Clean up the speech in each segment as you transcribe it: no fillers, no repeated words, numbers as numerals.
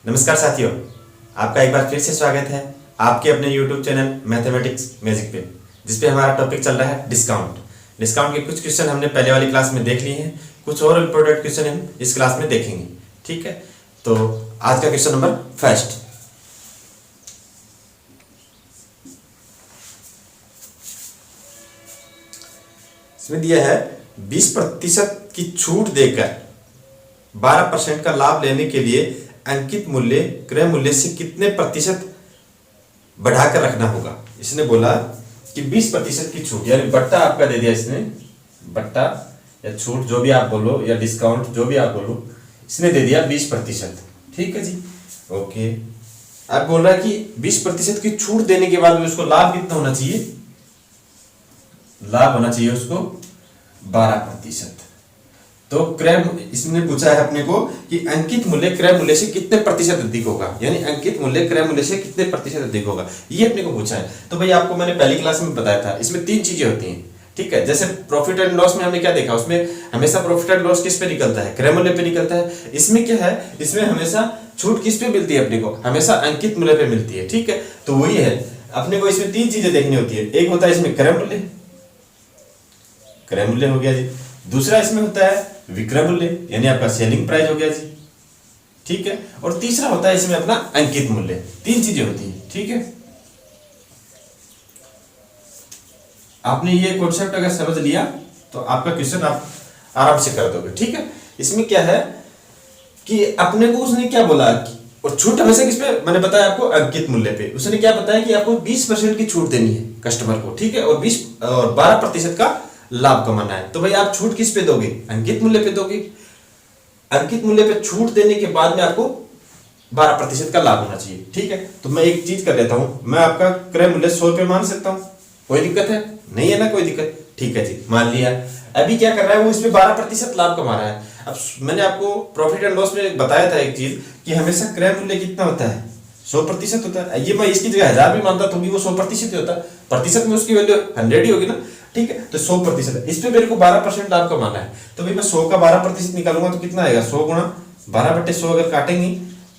नमस्कार साथियों, आपका एक बार फिर से स्वागत है आपके अपने YouTube चैनल मैथमेटिक्स मैजिक पे, जिस पे हमारा टॉपिक चल रहा है डिस्काउंट। डिस्काउंट के कुछ क्वेश्चन हमने पहले वाली क्लास में देख लिए हैं, कुछ और इम्पोर्टेंट क्वेश्चन हम इस क्लास में देखेंगे। ठीक है, तो आज का क्वेश्चन नंबर फर्स्ट। इसमें दिया है 20% की छूट देकर 12% का लाभ लेने के लिए अंकित मूल्य क्रय मूल्य से कितने प्रतिशत बढ़ाकर रखना होगा। इसने बोला कि 20% की छूट, यानी बट्टा आपका दे दिया इसने, बट्टा या छूट जो भी आप बोलो या डिस्काउंट जो भी आप बोलो, इसने दे दिया 20%। ठीक है जी, ओके। अब बोल रहा है कि 20% की छूट देने के बाद भी उसको लाभ कितना होना चाहिए, लाभ होना चाहिए उसको 12%। तो क्रय, इसने पूछा है अपने को कि अंकित मूल्य क्रय मूल्य से कितने प्रतिशत अधिक होगा, यानी अंकित मूल्य क्रय मूल्य से कितने प्रतिशत अधिक होगा, ये अपने को पूछा है। तो भाई आपको मैंने पहली क्लास में बताया था, इसमें 3 चीजें होती हैं। ठीक है, जैसे प्रॉफिट एंड लॉस में हमने क्या देखा, उसमें हमेशा प्रॉफिट एंड लॉस किस पे निकलता है, क्रय मूल्य पे निकलता है। इसमें क्या है, इसमें हमेशा छूट किस पे मिलती है अपने को, हमेशा अंकित मूल्य पे मिलती है। ठीक है, तो वही है अपने को, इसमें 3 चीजें देखनी होती है। एक होता है इसमें क्रय मूल्य, क्रय मूल्य हो गया जी। दूसरा इसमें होता है विक्रय मूल्य, यानी आपका सेलिंग प्राइस हो गया जी। ठीक है, और तीसरा होता है इसमें अपना अंकित मूल्य। 3 चीजें होती हैं। ठीक है, आपने ये कॉन्सेप्ट अगर समझ लिया तो आपका क्वेश्चन आप आराम से कर दोगे। ठीक है, इसमें क्या है कि अपने को उसने क्या बोला कि, और छूट हमेशा किस पे, मैंने बताया आपको अंकित मूल्य पे। उसने क्या बताया कि आपको 20% की छूट देनी है कस्टमर को। ठीक है, और 12% का लाभ कमाना है। तो भाई आप छूट किस पे दोगे, अंकित मूल्य पे दोगे। अंकित मूल्य पे छूट देने के बाद में आपको 12% का लाभ होना चाहिए। ठीक है, तो मैं एक चीज कर लेता हूं, मैं आपका क्रय मूल्य 100 रुपये मान सकता हूं, कोई दिक्कत है नहीं है ना, कोई दिक्कत। ठीक है जी, मान लिया। अभी क्या कर रहा है वो, इसमें 12% लाभ कमा रहा है। अब मैंने आपको प्रॉफिट एंड लॉस में बताया था एक चीज कि हमेशा क्रय मूल्य कितना होता है, 100% होता है। ये मैं इसकी जगह 1000 भी मानता तो भी वो 100% ही होता, प्रतिशत में उसकी वैल्यू 100 ही होगी ना। ठीक है, तो 100%, इस पे मेरे को 12% लाभ कमाना है। तो भाई मैं 100 का 12% निकालूंगा तो कितना आएगा, 100 गुणा 12/100 अगर काटेंगे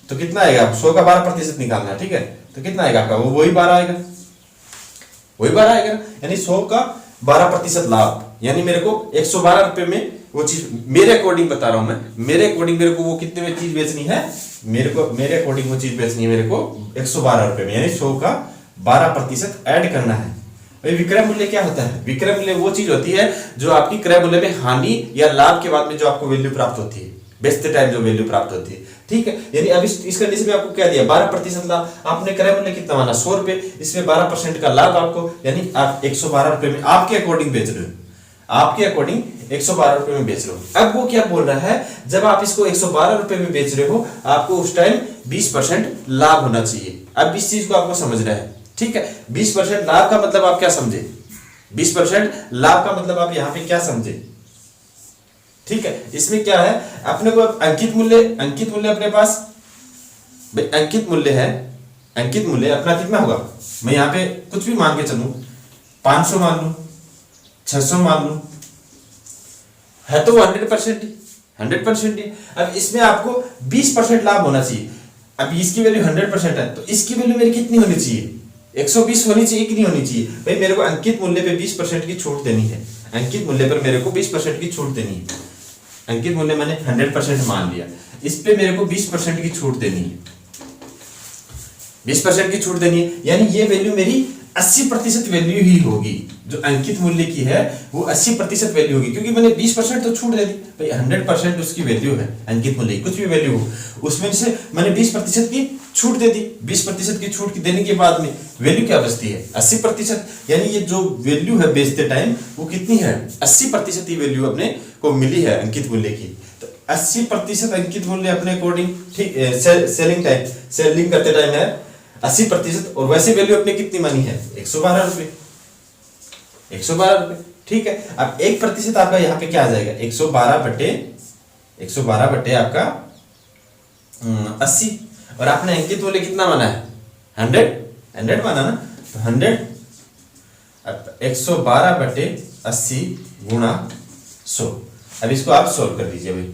तो कितना आएगा, 100 का 12% निकालना है। ठीक है, तो कितना आएगा आपका, वो वही 12 आएगा, वही 12 आएगा। यानी 100 का 12% लाभ, यानी मेरे को 112 रुपए में वो चीज, मेरे अकॉर्डिंग बता रहा हूं मैं, मेरे अकॉर्डिंग मेरे को वो कितने में चीज बेचनी है, मेरे अकॉर्डिंग वो चीज बेचनी है मेरे को 112 रुपए में, यानी 100 का 12% ऐड करना है। विक्रय मूल्य क्या होता है, विक्रय मूल्य वो चीज होती है जो आपकी क्रय मूल्य में हानि या लाभ के बाद में जो आपको वैल्यू प्राप्त होती है, बेचते टाइम जो वैल्यू प्राप्त होती है। ठीक है, यानी अब इस कंडीशन में आपको क्या दिया, 12% लाभ। आपने क्रय मूल्य कितना माना, 100 रुपए, इसमें 12% का लाभ आपको, यानी आप 112 रुपए में आपके अकॉर्डिंग बेच रहे हो, आपके अकॉर्डिंग 112 रुपए में बेच रहे हो। अब वो क्या बोल रहा है, जब आप इसको 112 रुपए में बेच रहे हो, आपको उस टाइम 20% लाभ होना चाहिए। अब इस चीज को आपको समझना है। ठीक है, 20% लाभ का मतलब आप क्या समझे, 20% लाभ का मतलब आप यहां पे क्या समझे। ठीक है, इसमें क्या है, अपने को अंकित मूल्य अपने पास, भाई अंकित मूल्य है, अंकित मूल्य अपना कितना होगा, मैं यहां पे कुछ भी मान के चलूं, 500 मान लू, 600 मान लू, है तो 100% ही। अब इसमें आपको 20% लाभ होना चाहिए। अब इसकी वैल्यू 100% है, तो इसकी वैल्यू मेरी कितनी होनी चाहिए, 120 होनी चाहिए कि नहीं होनी चाहिए। भाई मेरे को अंकित मूल्य पे 20% की छूट देनी है, अंकित मूल्य पर मेरे को 20% की छूट देनी है। अंकित मूल्य मैंने 100% मान लिया, इस पे मेरे को 20% की छूट देनी है, 20% की छूट देनी है, यानी ये वैल्यू मेरी 80% वैल्यू ही होगी। जो अंकित मूल्य की है वो 80% वैल्यू होगी, क्योंकि मैंने 20% तो छूट दे दी। भाई 100% उसकी वैल्यू है, अंकित मूल्य कुछ भी वैल्यू हो, उसमें से मैंने 20% की छूट दे दी। 20% की छूट देने के बाद में वैल्यू क्या बचती है, 80%। यानी ये जो वैल्यू है बेचते टाइम वो कितनी है, 80% ही वैल्यू अपने को मिली है अंकित मूल्य की। तो 80% अंकित मूल्य अपने अकॉर्डिंग, ठीक, सेलिंग करते टाइम है 80%, और वैसे वैल्यू अपने कितनी मानी है, 112 रुपए, 112 रुपए। ठीक है, अब 1% आपका यहाँ पे क्या आ जाएगा, 112 बटे आपका 80, और आपने अंकित मूल्य कितना माना है, 100 माना ना, तो 100, अब 112 बटे 80 गुणा 100। अब इसको आप सोल्व कर दीजिए भाई।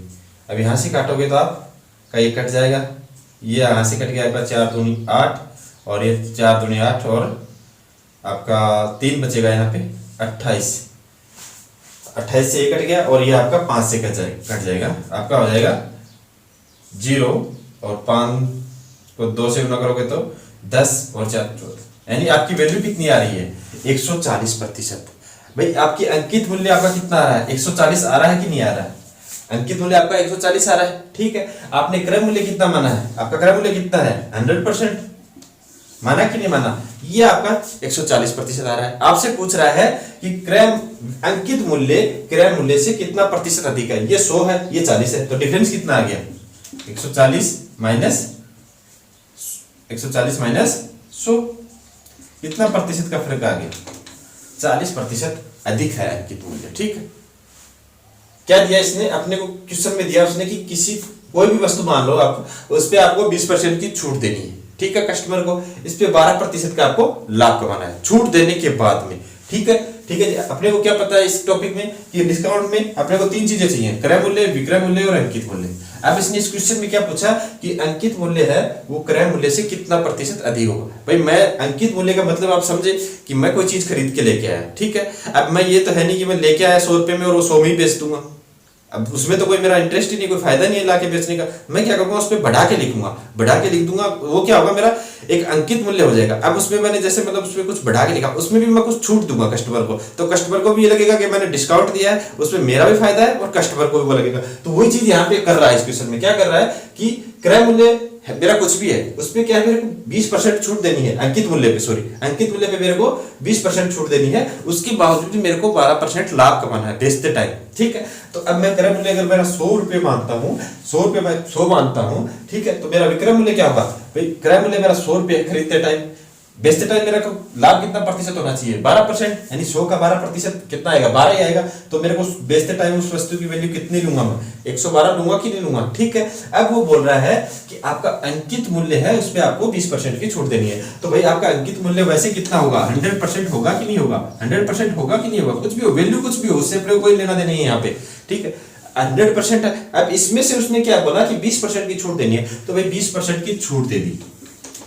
अब यहां से काटोगे तो आपका ये कट जाएगा, ये यहाँ से कट गया आपका 4 दूनी 8 और ये 4 दूनी 8 और आपका 3 बचेगा यहाँ पे 28। 28 से ये कट गया और ये आपका 5 से कट जाएगा। आपका हो जाएगा 0 और 5 को 2 से गुना करोगे तो 10 और 4 14, यानी आपकी वैल्यू कितनी आ रही है 140%। भाई आपकी अंकित मूल्य आपका कितना आ रहा है 140 आ रहा है कि नहीं आ रहा है? अंकित मूल्य आपका 140 आ रहा है, ठीक है। आपने क्रय मूल्य कितना माना है? आपका क्रय मूल्य कितना है 100% माना कि नहीं माना? ये आपका 140% आ रहा है। आपसे पूछ रहा है कि क्रय अंकित मूल्य क्रय मूल्य से कितना प्रतिशत अधिक है। ये 100 है, ये 40 है, तो डिफरेंस कितना आ गया 140 माइनस 100, कितना प्रतिशत का फर्क आ गया 40% अधिक है अंकित मूल्य, ठीक है। क्या दिया इसने अपने को क्वेश्चन में दिया उसने कि किसी कोई भी वस्तु मान लो आप उस पे आपको 20% की छूट देनी है, ठीक है। कस्टमर को इस पे 12% का आपको लाभ कमाना है छूट देने के बाद में, ठीक है। ठीक है जी, अपने को क्या पता है इस टॉपिक में कि डिस्काउंट में अपने को 3 चीजें चाहिए, क्रय मूल्य, विक्रय मूल्य और अंकित मूल्य। अब इसने इस क्वेश्चन में क्या पूछा कि अंकित मूल्य है वो क्रय मूल्य से कितना प्रतिशत अधिक होगा। भाई मैं अंकित मूल्य का मतलब आप समझे कि मैं कोई चीज खरीद के लेके आया, ठीक है। अब मैं ये तो है नहीं कि मैं लेके आया 100 रुपए में और वो 100 में ही बेच दूंगा, अब उसमें तो कोई मेरा इंटरेस्ट ही नहीं, कोई फायदा नहीं है लाके बेचने का। मैं क्या करूंगा उस पर बढ़ा के लिखूंगा, बढ़ा के लिख दूंगा, वो क्या होगा मेरा एक अंकित मूल्य हो जाएगा। अब उसमें मैंने जैसे मतलब उसमें कुछ बढ़ा के लिखा, उसमें भी मैं कुछ छूट दूंगा कस्टमर को, तो कस्टमर को भी ये लगेगा कि मैंने डिस्काउंट दिया है, उसमें मेरा भी फायदा है और कस्टमर को भी वो लगेगा। तो वही चीज यहाँ पे कर रहा है इस क्वेश्चन में, क्या कर रहा है कि क्रय मूल्य मेरा कुछ भी है उसमें क्या है मेरे को 20% छूट देनी है अंकित मूल्य पे, सॉरी अंकित मूल्य पे मेरे को 20% छूट देनी है, उसके बावजूद भी मेरे को 12% लाभ कमाना है बेचते टाइम, ठीक है। तो अब मैं क्रय मूल्य अगर मेरा 100 रुपए मानता हूँ, 100 रुपए मैं 100 मानता हूँ, ठीक है, तो मेरा विक्रय मूल्य क्या होगा भाई, क्रय मूल्य मेरा 100 रुपए खरीदते टाइम, बेचते टाइम मेरा को लाभ कितना प्रतिशत होना चाहिए 12%, यानी 100 का 12% कितना आएगा 12 ही आएगा। तो मेरे को बेचते टाइम उस वस्तु की वैल्यू कितनी लूंगा मैं 112 लूंगा कि नहीं लूंगा, ठीक है। अब वो बोल रहा है कि आपका अंकित मूल्य है उस पर आपको 20% की छूट देनी है। तो भाई आपका अंकित मूल्य वैसे कितना होगा 100% होगा कि नहीं होगा, 100% होगा कि नहीं होगा, कुछ भी हो वैल्यू कुछ भी हो उससे अपने कोई लेना देना नहीं है यहाँ पे, ठीक है 100% है। अब इसमें से उसने क्या बोला कि 20% की छूट देनी है, तो भाई 20% की छूट दे दी,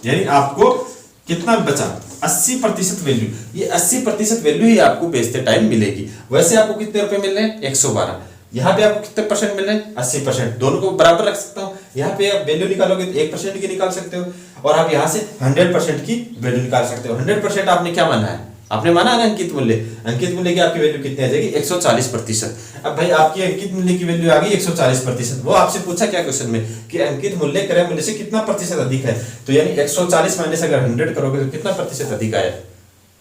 यानी आपको कितना बचा 80% वैल्यू। ये 80% वैल्यू ही आपको बेचते टाइम मिलेगी। वैसे आपको कितने रुपए मिल रहे हैं 112, यहाँ पे आपको कितने परसेंट मिल रहे हैं 80%, दोनों को बराबर रख सकता हूँ। यहाँ पे आप वैल्यू निकालोगे तो 1% की निकाल सकते हो और आप यहाँ से 100% की वैल्यू निकाल सकते हो। 100% आपने क्या माना है, आपने माना है ना अंकित मूल्य, अंकित मूल्य की आपकी वैल्यू कितनी आ जाएगी 140%। अब भाई आपकी अंकित मूल्य की वैल्यू आ गई 140%। वो आपसे पूछा क्या क्वेश्चन में कि अंकित मूल्य क्रय मूल्य से कितना प्रतिशत अधिक है, तो यानी 140 माइनस अगर 100 करोगे तो कितना प्रतिशत अधिक आया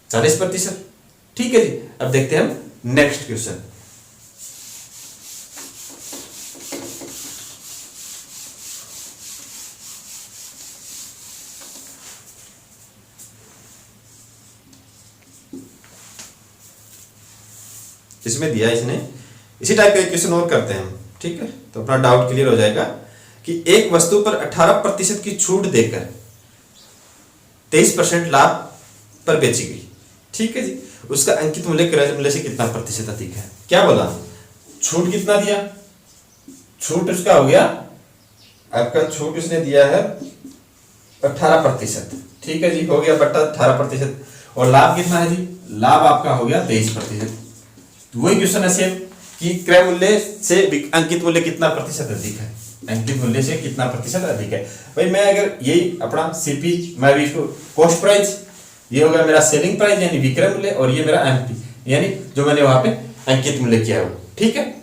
40%, ठीक है जी। अब देखते हैं हम नेक्स्ट क्वेश्चन। इसमें दिया इसने इसी टाइप का क्वेश्चन और करते हैं हम, ठीक है, तो अपना डाउट क्लियर हो जाएगा कि एक वस्तु पर 18% की छूट देकर 23% लाभ पर बेची गई, ठीक है जी, उसका अंकित मूल्य क्रय मूल्य से कितना प्रतिशत अधिक है। क्या बोला छूट कितना दिया, छूट उसका हो गया आपका छूट उसने दिया है 18%, ठीक है जी, हो गया बट्टा 18%, और लाभ कितना है जी, लाभ आपका हो गया 23%। वही क्वेश्चन है सेम कि क्रय मूल्य से अंकित मूल्य कितना प्रतिशत अधिक है, अंकित मूल्य से कितना प्रतिशत अधिक है। भाई मैं अगर यही अपना सीपी मैं भी इसको कॉस्ट प्राइस, ये होगा मेरा सेलिंग प्राइस यानी विक्रय मूल्य, और ये मेरा एमपी यानी जो मैंने वहां पे अंकित मूल्य किया है, ठीक है।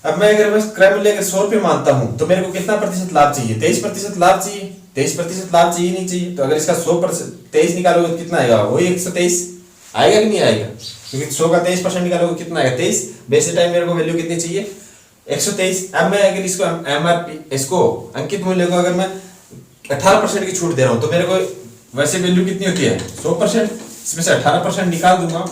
अब मैं अगर क्रय मूल्य अगर 100 रुपए मानता हूं तो मेरे को कितना प्रतिशत लाभ चाहिए 23% लाभ चाहिए, 23% लाभ चाहिए नहीं चाहिए। तो अगर इसका 100% 23 निकालोगे तो कितना आएगा वही 123 आएगा कि नहीं आएगा, क्योंकि 100 का 23% निकालोगे कितना आएगा 23, बेसिक टाइम मेरे को वैल्यू कितनी चाहिए 123। अब मैं अगर इसको एमआरपी इसको अंकित मूल्य को अगर मैं 18% की छूट दे रहा हूं तो मेरे को वैसे वैल्यू कितनी होती है 100%, इसमें से 18% निकाल दूंगा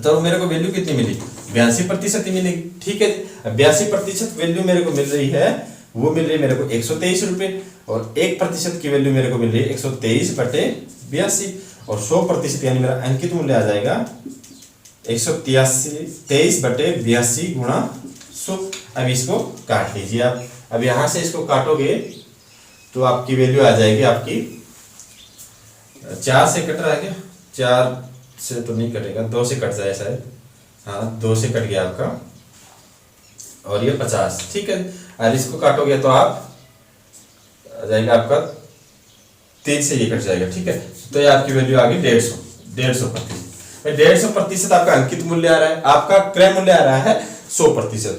तो मेरे को वैल्यू कितनी मिली 82% ही मिलेगी, ठीक है। 82% वैल्यू मेरे को मिल रही है, वो मिल रही है मेरे को 123 रुपए, और 1% की वैल्यू मेरे को मिल रही है 123/82, और 100% यानी मेरा अंकित मूल्य आ जाएगा 123/82 गुणा 100। अब इसको काट लीजिए आप, अब यहां से इसको काटोगे तो आपकी वैल्यू आ जाएगी आपकी 4 से कट रहा है क्या, 4 से तो नहीं कटेगा, 2 से कट जाए शायद, हाँ 2 से कट गया आपका, और ये 50, ठीक है। और इसको काटोगे तो आप आ जाएगा आपका 3 से ये कट जाएगा, ठीक है। तो ये आपकी वैल्यू आ गई 150%। 150% आपका अंकित मूल्य आ रहा है, आपका क्रय मूल्य आ रहा है 100%।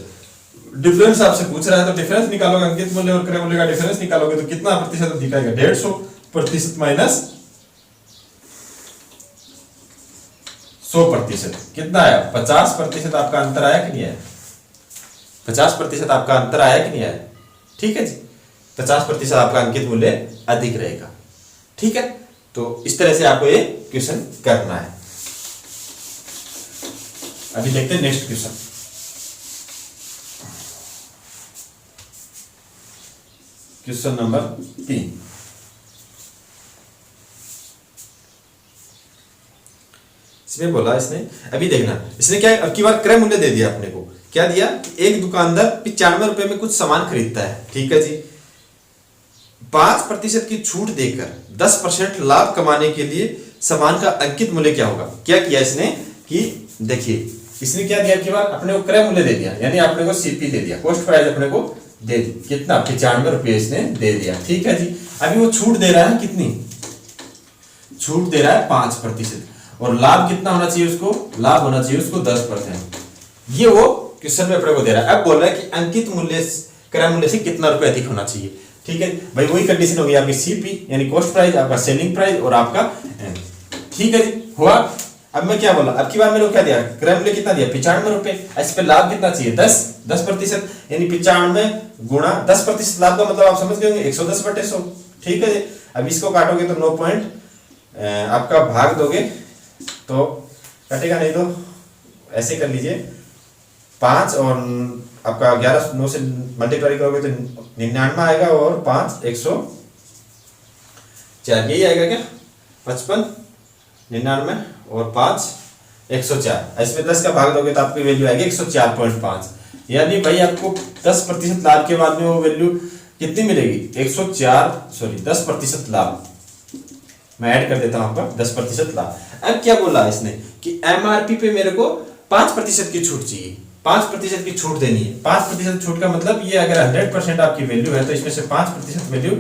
डिफरेंस आपसे पूछ रहा है तो डिफरेंस निकालोगे, अंकित मूल्य और क्रय मूल्य का डिफरेंस निकालोगे तो कितना प्रतिशत दिखाएगा, 150% माइनस 100%, कितना आया, 50% आपका अंतर आया कि नहीं आया, 50% आपका अंतर आया कि नहीं आया, ठीक है जी। 50% आपका अंकित मूल्य अधिक रहेगा, ठीक है। तो इस तरह से आपको ये क्वेश्चन करना है। अभी देखते हैं नेक्स्ट क्वेश्चन। Question number 3। इसमें बोला इसने, अभी देखना इसने क्या, अब की बार क्रय मूल्य दे दिया अपने को, क्या दिया, एक दुकानदार 95 रुपए में कुछ सामान खरीदता है, ठीक है जी। 5% की छूट देकर 10% लाभ कमाने के लिए सामान का अंकित मूल्य क्या होगा। क्या किया इसने कि देखिए, इसने क्या दिया कि बार अपने को क्रय मूल्य दे दिया, यानी अपने को सीपी दे दिया, कॉस्ट प्राइस अपने को दे दी, कितना 95 रुपये इसने दे दिया, ठीक है जी। अभी वो छूट दे रहा है, कितनी छूट दे रहा है, 5%, और लाभ कितना होना चाहिए उसको, लाभ होना चाहिए उसको 10%। ये वो क्वेश्चन में अपने को दे रहा है। अब बोल रहा है कि अंकित मूल्य क्रय मूल्य से कितना रुपए अधिक होना चाहिए, ठीक है भाई। वही कंडीशन हो गई आपकी सीपी यानी कॉस्ट प्राइस, आपका सेलिंग प्राइस और आपका, ठीक है जी, हुआ। अब मैं क्या बोला, अब की बार मेरे को क्या दिया, क्रय मूल्य कितना दिया, 95 रुपए, इस पे लाभ कितना चाहिए, 10%, यानी 95 गुणा 10% लाभ का मतलब आप समझ गए होंगे 110/100, ठीक है जी। अब इसको काटोगे तो 9 पॉइंट आपका भाग दोगे तो कटेगा नहीं, तो ऐसे कर लीजिए 5 और आपका 11 9 से मल्टीप्लाई करोगे तो 99 आएगा, और 5 104, यही आएगा क्या, 55 99 और 5 104। इसमें 10 का भाग दोगे तो आपकी वैल्यू आएगी 104.5, यानी भाई आपको 10% लाभ के बाद में वो वैल्यू कितनी मिलेगी, 10% लाभ। मैं ऐड कर देता हूं आपका 10% लाभ। अब क्या बोला इसने कि एमआरपी पे मेरे को 5% की छूट चाहिए, 5% की छूट देनी है। 5% छूट का मतलब ये, अगर 100% आपकी वैल्यू है तो इसमें से 5% वैल्यू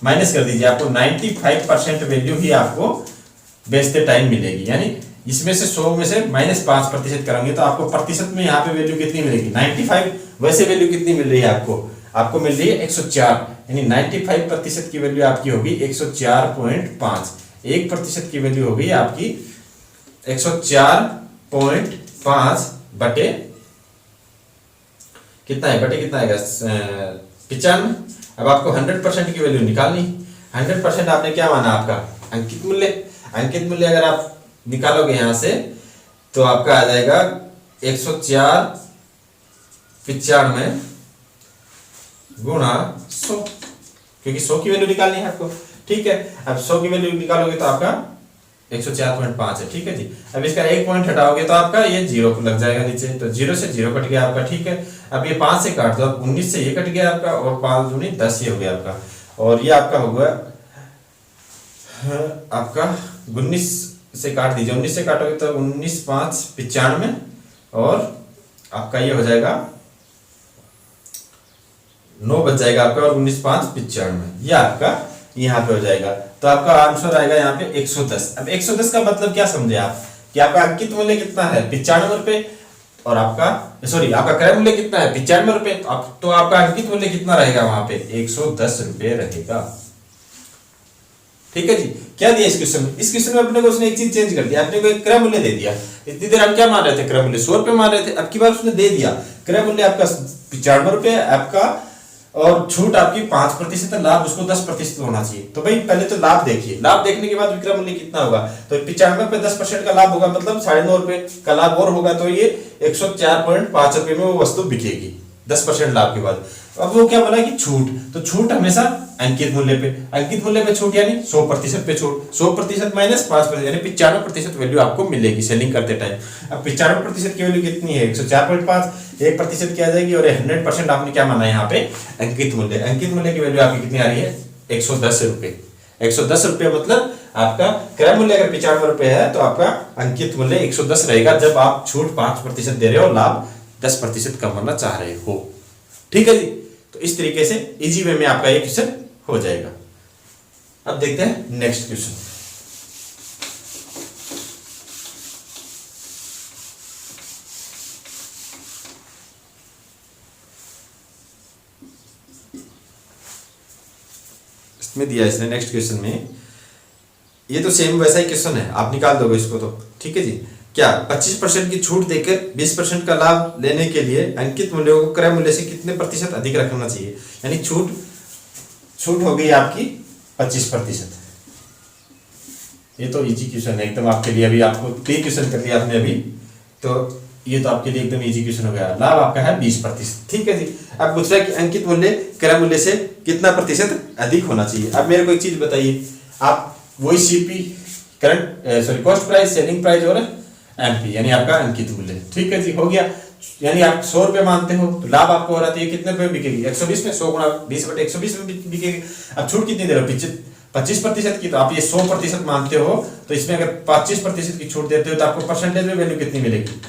माइनस कर दीजिए, आपको 95% वैल्यू ही आपको बेचते टाइम मिलेगी, यानी इसमें से 100 में से -5% करेंगे तो आपको प्रतिशत में यहाँ पे वैल्यू कितनी मिलेगी, 95। वैसे वैल्यू कितनी मिल रही है आपको मिल रही है 104, यानी 95% की वैल्यू आपकी होगी 104.5, 1% की वैल्यू होगी आपकी 104.5 बटे कितना है, बटे कितना आएगा 95। अब आपको 100% की वैल्यू निकालनी, 100% आपने क्या माना, आपका अंकित मूल्य। अंकित मूल्य अगर आप निकालोगे यहां से तो आपका आ जाएगा 104.95 गुणा 100, क्योंकि 100 की वैल्यू निकालनी है आपको, ठीक है। अब 100 की वैल्यू निकालोगे तो आपका 104.5 है, ठीक है जी। अब इसका एक पॉइंट हटाओगे तो आपका ये 0 लग जाएगा नीचे, तो 0 से 0 कट गया आपका, ठीक है। अब ये 5 से काट दो, अब 19 से ये कट गया आपका, और 5 दूनी 10 ये हो गया आपका, और ये आपका हो गया आपका 19 से काट दीजिए, 19 से काटोगे तो 19 5 95, और आपका ये हो जाएगा 9 बच जाएगा आपका, और 19 5 95, ये आपका यहाँ पे हो जाएगा। तो आपका आंसर आएगा यहाँ पे 110। अब 110 का मतलब क्या समझे आप, कि आपका अंकित मूल्य कितना है 95 रुपए, और आपका आपका क्रय मूल्य कितना है 95 रुपए, तो आपका अंकित मूल्य कितना रहेगा वहां पे 110 रुपए रहेगा, ठीक है जी। क्या दिया इस क्वेश्चन में, इस क्वेश्चन में अपने को उसने एक चीज चेंज कर दिया, अपने को एक क्रय मूल्य दे दिया। इतनी देर हम क्या मान रहे थे, क्रय मूल्य 100 रुपए मान रहे थे, अब की बार उसने दे दिया क्रय मूल्य आपका 95 रुपए आपका, और छूट आपकी 5% है, लाभ उसको 10% होना चाहिए। तो भाई पहले तो लाभ देखिए, लाभ देखने के बाद विक्रय मूल्य कितना होगा, तो 95 पे 10% का लाभ होगा, मतलब 9.5 रुपए का लाभ और होगा, तो ये 104.5 रुपए में वो वस्तु बिकेगी 10% लाभ के बाद। अब वो क्या बोला कि छूट, तो छूट हमेशा अंकित मूल्य पे छूट, यानी 100% पे छूट, 100% माइनस 5%, यानी 95% वैल्यू आपको मिलेगी सेलिंग करते टाइम। अब 95% की वैल्यू कितनी है 104.5, 1% की आ जाएगी, और 100% आपने क्या माना यहाँ पे अंकित मूल्य की वैल्यू आपकी कितनी आ रही है 110 रुपये। 110 रुपये मतलब आपका क्रय मूल्य अगर 95 रुपये है तो आपका अंकित मूल्य 110 रहेगा, जब आप छूट 5% दे रहे हो, लाभ 10% कमाना चाह रहे हो। ठीक है जी, तो इस तरीके से इजी वे में आपका ये क्वेश्चन हो जाएगा। अब देखते हैं नेक्स्ट क्वेश्चन। इसमें दिया इसने नेक्स्ट क्वेश्चन में, ये तो सेम वैसा ही क्वेश्चन है, आप निकाल दोगे इसको तो। ठीक है जी, क्या 25% की छूट देकर 20% का लाभ लेने के लिए अंकित मूल्य को क्रय मूल्य से कितने प्रतिशत अधिक रखना चाहिए? यानी छूट हो गई आपकी 25%। ये तो इजी क्वेश्चन है एकदम आपके लिए, अभी आपको 3 क्वेश्चन कर दिया आपने अभी, तो ये तो आपके लिए एकदम इजी क्वेश्चन हो गया। लाभ आपका है 20%। ठीक है जी, अब पूछ रहा है कि अंकित मूल्य क्रय मूल्य से कितना प्रतिशत अधिक होना चाहिए। अब मेरे को एक चीज बताइए, आप वही CP current cost price, selling price और एमपी यानी आपका अंकित मूल्य। ठीक है जी, हो गया। यानी आप 100 रुपए मानते हो तो लाभ आपको हो रहा है कितने रुपए बिकेगी? 120 में, 100 गुणा 20/120 में बिकेगी। अब छूट कितनी दे रहे हो? 25% की, तो आप ये 100% मानते हो, तो इसमें अगर 25% की छूट देते हो तो आपको परसेंटेज में वैल्यू कितनी मिलेगी?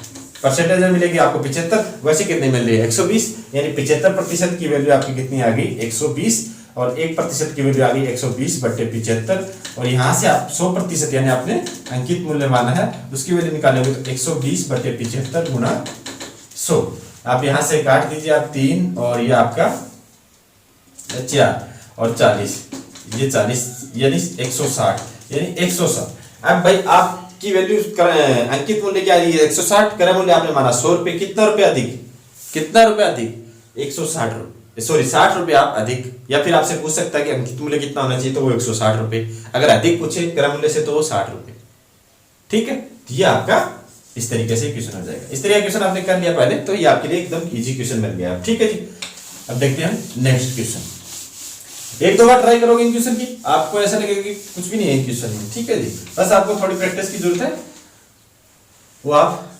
परसेंटेज में मिलेगी आपको 75। वैसे कितने मिल रही है? 120, यानी 75% की वैल्यू आपकी कितनी आ गई? 120, और 1% की वैल्यू आ गई 120/75, और यहाँ से आप 100% यानी आपने अंकित मूल्य माना है उसकी वैल्यू निकालोगे तो 120/75 गुणा 100। आप यहाँ से काट दीजिए आप 3, और ये आपका 4 और 40, ये 40 यानी 160, यानी 160। अब भाई आपकी वैल्यू अंकित मूल्य क्या आ रही है? 160, क्रय मूल्य आपने माना 100 रुपये, कितना रुपये अधिक? कितना रुपये अधिक? 160 रुपये, सॉरी 60 रुपये आप अधिक। या फिर आपसे पूछ सकता है कि अंकित मूल्य कितना होना चाहिए, तो वो 160 रुपये। अगर अधिक पूछे क्रय मूल्य से तो वो 60 रुपये। ठीक है, ये आपका इस तरीके से क्वेश्चन हो जाएगा। इस तरह का क्वेश्चन आपने कर लिया पहले, तो ये आपके लिए एकदम इजी क्वेश्चन बन गया। ठीक है जी, अब देखते हैं नेक्स्ट क्वेश्चन। एक दो बार ट्राई करोगे इन क्वेश्चन की, आपको ऐसा लगेगा कि कुछ भी नहीं है क्वेश्चन में। ठीक है जी, बस आपको थोड़ी प्रैक्टिस की जरूरत है, वो आप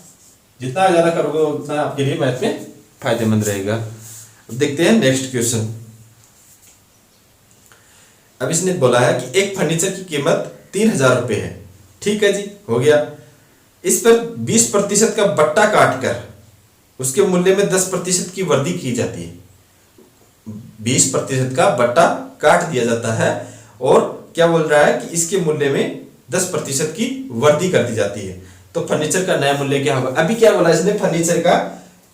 जितना ज्यादा करोगे उतना आपके लिए मैथ में फायदेमंद रहेगा। अब देखते हैं नेक्स्ट क्वेश्चन। अब इसने बोला है कि एक फर्नीचर की कीमत 3000 रुपये है। ठीक है जी, हो गया। इस पर 20% का बट्टा काटकर उसके मूल्य में 10% की वृद्धि की जाती है। 20% का बट्टा काट दिया जाता है, और क्या बोल रहा है कि इसके मूल्य में 10% की वृद्धि कर दी जाती है, तो फर्नीचर का नया मूल्य क्या होगा? अभी क्या बोला इसने? फर्नीचर का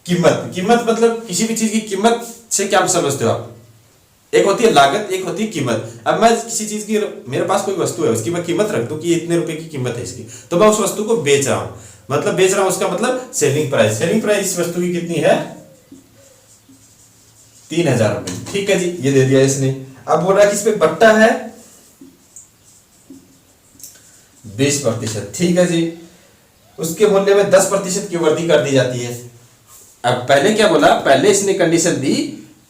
कीमत मतलब किसी भी चीज की कीमत से क्या समझते हो आप? एक होती है लागत, एक होती है कीमत। अब मैं किसी चीज की, मेरे पास कोई वस्तु है, उसकी मैं कीमत रख दूं कि इतने रुपए की कीमत है इसकी, तो मैं उस वस्तु को बेच रहा हूं, मतलब बेच रहा हूं, उसका मतलब सेलिंग प्राइस। सेलिंग प्राइस इस वस्तु की कितनी है? 3000 रुपए। ठीक है जी, ये दे दिया इसने। अब बोल रहा है कि इसमें बट्टा है 20%। ठीक है जी, उसके मूल्य में 10% की वृद्धि कर दी जाती है। अब पहले क्या बोला? पहले इसने कंडीशन दी,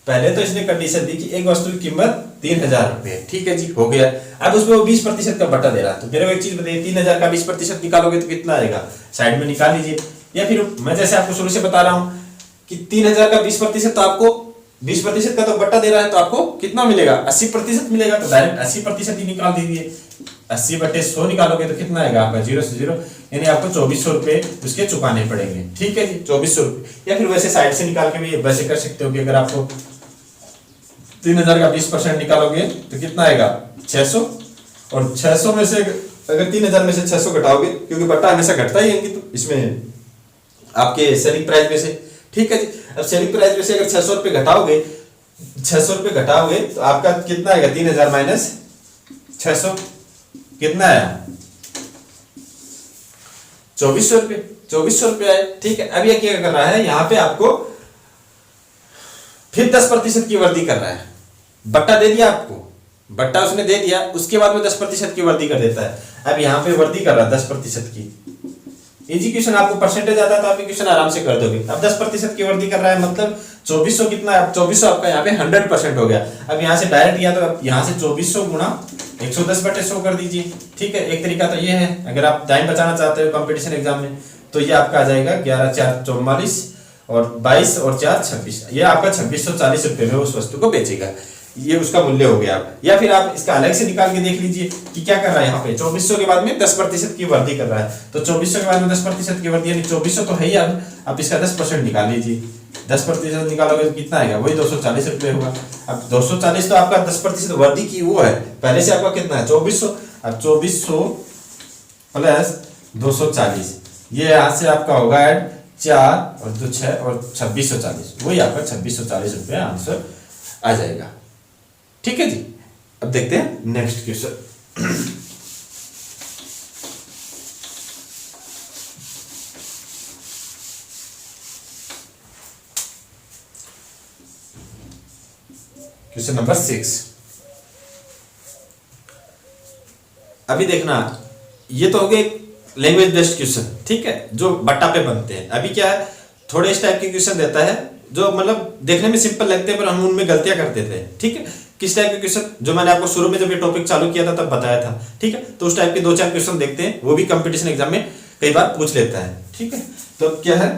पहले तो इसने कंडीशन दी कि एक वस्तु की कीमत 3000 रुपये। ठीक है जी, हो गया। अब उसमें वो 20% का बट्टा दे रहा है, तो मेरे को एक चीज बताइए, 3000 का 20% निकालोगे तो कितना आएगा? साइड में निकाल लीजिए, या फिर मैं जैसे आपको शुरू से बता रहा हूं कि 3000 का 20%, तो आपको 20% का तो बट्टा दे रहा है, तो आपको कितना मिलेगा? 80% मिलेगा, तो डायरेक्ट 80% ही निकाल दीजिए। 80/100 निकालोगे तो कितना आएगा आपका? 0 से 0, यानी आपको 2400 रुपये उसके चुकाने पड़ेंगे। ठीक है जी, 2400 रुपये। या फिर वैसे साइड से निकाल के भी वैसे कर सकते हो कि अगर आपको 3000 का 20% निकालोगे तो कितना आएगा? 600, और 600 में से अगर 3000 में से 600 घटाओगे, क्योंकि बट्टा हमेशा घटता ही है तो इसमें आपके सेलिंग प्राइस में से। ठीक है जी, अब सेलिंग प्राइस में से अगर 600 रुपये घटाओगे, 600 रुपये घटाओगे तो आपका कितना आएगा? 3000 माइनस 600 कितना आया? 2400 रुपये। 2400 रुपये आए। ठीक है, अब ये क्या कर रहा है? यहाँ पे आपको फिर 10% की वृद्धि कर रहा है। बट्टा दे दिया आपको, बट्टा उसने दे दिया, उसके बाद में 10% की वृद्धि कर देता है। अब यहाँ पे वृद्धि कर रहा है 10% की। इजी क्वेश्चन, आपको परसेंटेज आता है तो आप क्वेश्चन आराम से कर दोगे। अब 10% की वृद्धि कर रहा है, मतलब 2400 कितना है? 2400 आपका यहाँ पे 100% हो गया। अब यहाँ से डायरेक्ट या तो यहाँ से 2400 गुणा 110/100 कर दीजिए। ठीक है, एक तरीका तो ये है, अगर आप टाइम बचाना चाहते हो कंपटीशन एग्जाम में, तो ये आपका आ जाएगा 11 4 44, और 22 और 4 26, ये आपका 2640 रुपये में उस वस्तु को बेचेगा। ये उसका मूल्य हो गया। या फिर आप इसका अलग से निकाल के देख लीजिए कि क्या कर रहा है यहाँ पे 2400 के बाद में 10% की वृद्धि कर रहा है। तो 2400 के बाद में 10% की वृद्धि यानी 2400 तो है ही। अब आप इसका 10% निकाल लीजिए, 10% निकालोगे तो कितना आएगा, वही 240 रुपये होगा। अब 240 तो आपका 10% वृद्धि की वो है, पहले से आपका कितना है 2400। अब 2400 प्लस 240 ये यहाँ से आपका होगा ऐड 4 और 2 6 और 2640, वही आपका 2640 रुपये आंसर आ जाएगा। ठीक है जी। अब देखते हैं नेक्स्ट क्वेश्चन। Question number 6। अभी देखना, ये तो हो गए लैंग्वेज बेस्ड क्वेश्चन, ठीक है, जो बट्टा पे बनते हैं। अभी क्या है, थोड़े इस टाइप के क्वेश्चन देता है जो मतलब देखने में सिंपल लगते हैं पर हम उनमें गलतियां कर देते हैं। ठीक है, किस टाइप के क्वेश्चन, जो मैंने आपको शुरू में जब ये टॉपिक चालू किया था तब बताया था। ठीक है, तो उस टाइप के 2-4 क्वेश्चन देखते हैं, वो भी कंपटीशन एग्जाम में कई बार पूछ लेता है। ठीक है, तो क्या है,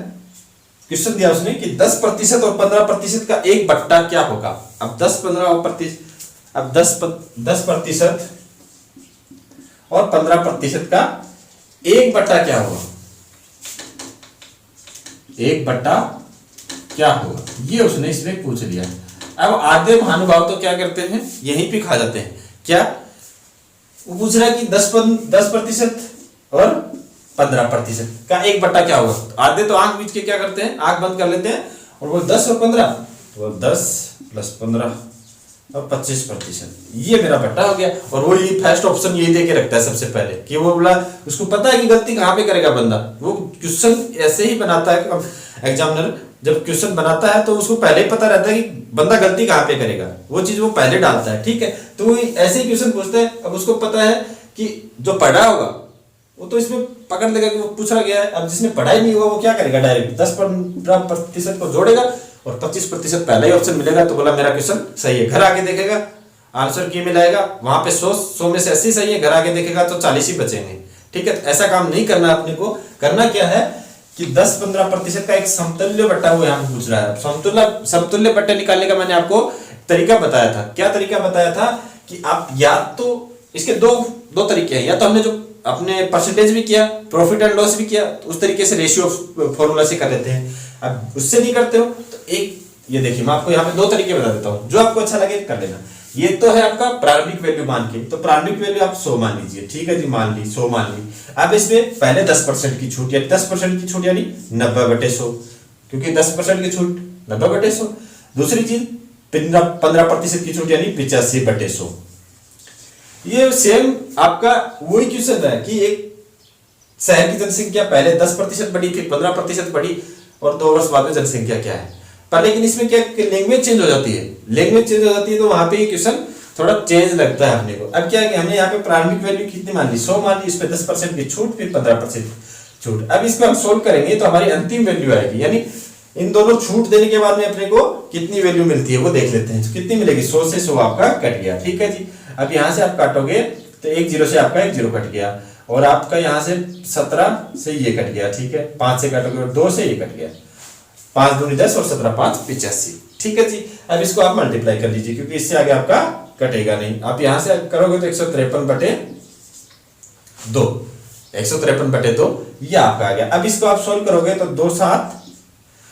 क्वेश्चन दिया उसने कि 10% और 15% का एक बट्टा क्या होगा। अब 10-15 और 10% और 15% का एक बट्टा क्या होगा, एक बट्टा क्या होगा, ये उसने इसमें पूछ लिया। अब आधे महानुभाव तो क्या करते हैं, यहीं पे खा जाते हैं। क्या वो पूछ रहा है कि 10% और 15% का एक बट्टा क्या होगा। आधे तो आंख बीच के क्या करते हैं, आंख बंद कर लेते हैं और वो 10 और 15, वो 10 + 15 और 25%, ये मेरा बट्टा हो गया। और वो ये फर्स्ट ऑप्शन यही दे के रखता है सबसे पहले कि वो बोला, उसको पता है कि गलती कहाँ पे करेगा बंदा। वो क्वेश्चन ऐसे ही बनाता है कि एग्जामिनर जब क्वेश्चन बनाता है तो उसको पहले ही पता रहता है कि बंदा गलती कहाँ पे करेगा, वो चीज वो पहले डालता है। ठीक है, तो वो ऐसे ही क्वेश्चन पूछते हैं। अब उसको पता है कि जो पढ़ा होगा वो तो इसमें पकड़ लेगा कि वो पूछा गया है। अब जिसने पढ़ाई नहीं हुआ वो क्या करेगा, डायरेक्ट 10-15% को जोड़ेगा और 25% पहला ही ऑप्शन मिलेगा तो बोला मेरा क्वेश्चन सही है। घर आके देखेगा आंसर की मिलाएगा, वहां पे 100 में से 80 सही है, घर आके देखेगा तो 40 ही बचेंगे। ठीक है, ऐसा काम नहीं करना अपने को। करना क्या है कि 10-15% का एक समतुल्य बट्टा वो यहाँ पूछ रहा है। समतुल्य बट्टे निकालने का मैंने आपको तरीका बताया था। क्या तरीका बताया था कि आप या तो इसके दो तरीके हैं, या तो हमने जो अपने परसेंटेज भी किया, प्रॉफिट एंड लॉस भी किया, तो उस तरीके से रेशियो फॉर्मूला से कर लेते हैं। अब उससे नहीं करते हो तो एक ये देखिए, मैं आपको यहाँ पे 2 तरीके बता देता हूँ, जो आपको अच्छा लगे कर लेना। ये तो है आपका प्रारंभिक वैल्यू मान के, तो प्रारंभिक वैल्यू आप 100 मान लीजिए। ठीक है जी, मान ली 100 मान ली। अब इसमें पहले 10% की छूट, या 10% की छूट यानी 90/100, क्योंकि 10% की छूट 90/100। दूसरी चीज 15% की छूट यानी 85/100। ये सेम आपका वही क्वेश्चन है कि एक शहर की जनसंख्या पहले 10% बढ़ी, फिर 15% बढ़ी और 2 वर्ष बाद में जनसंख्या क्या है। पर लेकिन इसमें क्या लैंग्वेज चेंज हो जाती है, लैंग्वेज चेंज हो जाती है, तो वहां पे ये क्वेश्चन थोड़ा चेंज लगता है अपने को। अब क्या है कि हमने यहाँ पे प्रारंभिक वैल्यू कितनी मान ली, 100 मान ली, इस पे 10% की छूट, फिर 15% छूट। अब इसको हम सोल्व करेंगे तो हमारी अंतिम वैल्यू आएगी, यानी इन दोनों छूट देने के बाद में अपने को कितनी वैल्यू मिलती है वो देख लेते हैं। कितनी मिलेगी, 100 से 100 आपका कट गया। ठीक है जी, अब यहाँ से आप काटोगे तो 1 0 से आपका 1 0 कट गया, और आपका यहाँ से 17 से ये कट गया। ठीक है, 5 से काटोगे और 2 से ये कट गया, 5 दूनी 10 और 17 5 85। ठीक है जी, अब इसको आप मल्टीप्लाई कर लीजिए क्योंकि इससे आगे आपका कटेगा नहीं। आप यहां से करोगे तो 153/2, 153/2 ये आपका आ गया। अब इसको आप सोल्व करोगे तो 2 7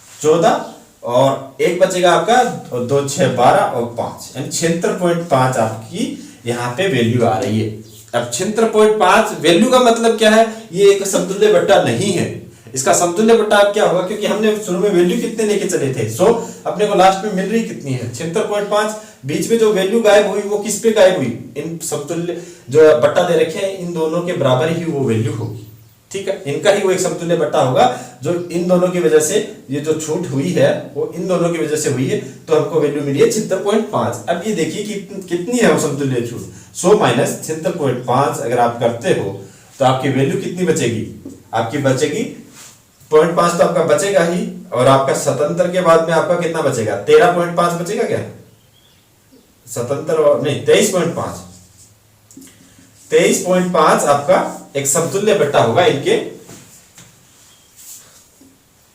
14 और एक बचेगा आपका 2 6 12 और 5, यानी 76.5 आपकी यहाँ पे वैल्यू आ रही है। अब 76.5 वैल्यू का मतलब क्या है, ये एक समतुल्य बट्टा नहीं है। इसका समतुल्य बट्टा क्या होगा, क्योंकि हमने शुरू में वैल्यू कितने लेके चले थे 100, अपने को लास्ट में मिल रही कितनी है 76.5। बीच में जो वैल्यू गायब हुई वो किस पे गायब हुई, इन समतुल्य जो बट्टा दे रखे हैं इन दोनों के बराबर ही वो वैल्यू होगी। ठीक है, इनका ही वो एक समतुल्य बट्टा होगा जो इन दोनों की वजह से ये जो छूट हुई है वो इन दोनों की वजह से हुई है, तो हमको वैल्यू मिली है 76.5। अब ये देखिए कि कितनी है वो समतुल्य छूट, 100 - 76.5 अगर आप करते हो तो आपकी वैल्यू कितनी बचेगी, आपकी बचेगी 0.5 तो आपका बचेगा ही, और आपका 77 के बाद में आपका कितना बचेगा 13.5 बचेगा क्या, 77 नहीं 23.5, 23.5 आपका एक समतुल्य बट्टा होगा इनके,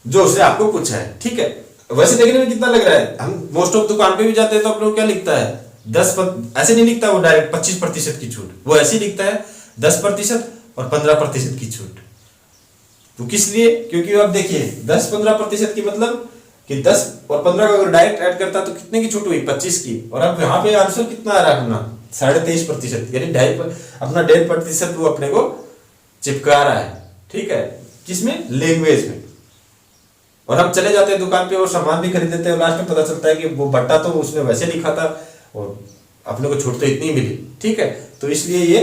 जो उसने आपको पूछा है। ठीक है, वैसे देखने में कितना लग रहा है, हम मोस्ट ऑफ दुकान पे भी जाते हैं तो अपने को क्या लिखता है ऐसे नहीं लिखता वो डायरेक्ट 25% की छूट, वो ऐसे ही लिखता है 10% और 15% की छूट। तो किस लिए? क्योंकि अब देखिए 10-15% की मतलब कि 10 और 15 को अगर डायरेक्ट ऐड करता तो कितने की छूट हुई? 25 की। और अब यहाँ पे आंसर कितना आ रहा है अपना 23.5%, यानी 1.5% वो अपने को चिपका रहा है। ठीक है, किसमें? लैंग्वेज में। और हम चले जाते हैं दुकान पे और सामान भी खरीद लेते हैं और लास्ट में पता चलता है कि वो बट्टा तो उसने वैसे लिखा था और अपने को छूट तो इतनी मिली। ठीक है, तो इसलिए ये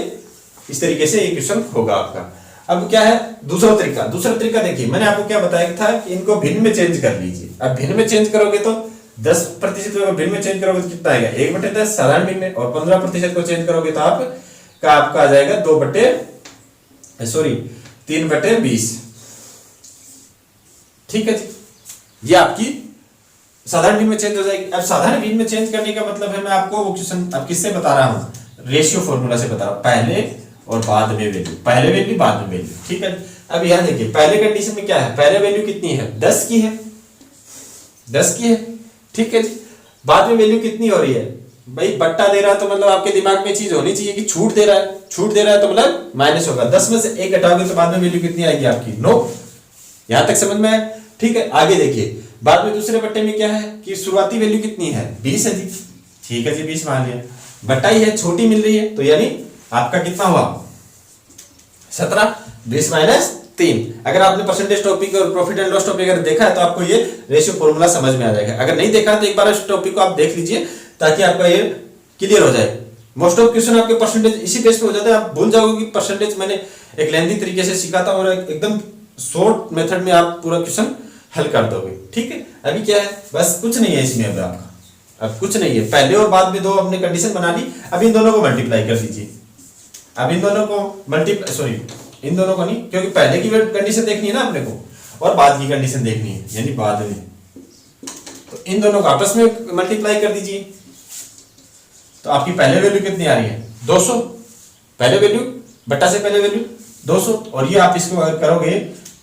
इस तरीके से ये क्वेश्चन होगा आपका। अब क्या है दूसरा तरीका देखिए, मैंने आपको क्या बताया था कि इनको भिन्न में चेंज कर लीजिए। अब भिन्न में चेंज करोगे तो 10% को भिन्न में चेंज करोगे तो कितना आएगा? 1/10 साधारण भिन्न में, और 15% को चेंज करोगे तो आपका आ जाएगा 3/20। ठीक है जी, ये आपकी साधारण भिन्न में चेंज हो जाएगी। अब साधारण भिन्न में चेंज करने का मतलब है, मैं आपको वो क्वेश्चन अब किससे बता रहा हूं? रेशियो फॉर्मूला से बता रहा हूं, पहले और बाद में वैल्यू, पहले वैल्यू बाद में वैल्यू। ठीक है, अब यहां देखिए पहले कंडीशन में क्या है? पहले वैल्यू कितनी है? 10 की है, 10 की है। ठीक है जी, बाद में वैल्यू कितनी हो रही है? भाई बट्टा दे रहा है तो मतलब आपके दिमाग में चीज होनी चाहिए कि छूट दे रहा है, छूट दे रहा है तो मतलब माइनस होगा। 10 में से 1 घटाओगे तो बाद में वैल्यू कितनी आएगी आपकी? 9। यहां तक समझ में आया? ठीक है, आगे देखिए बाद में दूसरे बट्टे में क्या है कि शुरुआती वैल्यू कितनी है? 20 है जी। ठीक है जी, 20 मान लिया, बट्टा ही है, छोटी मिल रही है, तो यानी आपका कितना हुआ? 17। 20 माइनस 3। अगर आपने परसेंटेज टॉपिक और प्रॉफिट एंड लॉस टॉपिक अगर देखा है तो आपको ये रेशियो फॉर्मूला समझ में आ जाएगा। अगर नहीं देखा तो एक बार इस टॉपिक को आप देख लीजिए ताकि आपका ये क्लियर हो जाए। मोस्ट ऑफ क्वेश्चन आपके परसेंटेज इसी बेस पे हो जाता है, आप भूल जाओगे कि परसेंटेज मैंने एक लेंथी तरीके से सीखा था और एकदम शॉर्ट मेथड में आप पूरा क्वेश्चन हल कर दोगे। ठीक है, अभी क्या है, बस कुछ नहीं है इसमें, अब कुछ नहीं है, पहले और बाद में दो हमने कंडीशन बना ली, अब इन दोनों को मल्टीप्लाई कर दीजिए। अब इन दोनों को इन दोनों को नहीं, क्योंकि पहले की कंडीशन देखनी है ना अपने को और बाद की कंडीशन देखनी है, यानी बाद में, तो इन दोनों को आपस में मल्टीप्लाई कर दीजिए। तो आपकी पहले वैल्यू कितनी आ रही है? 200। पहले वैल्यू बट्टा से पहले वैल्यू 200, और ये आप इसको अगर करोगे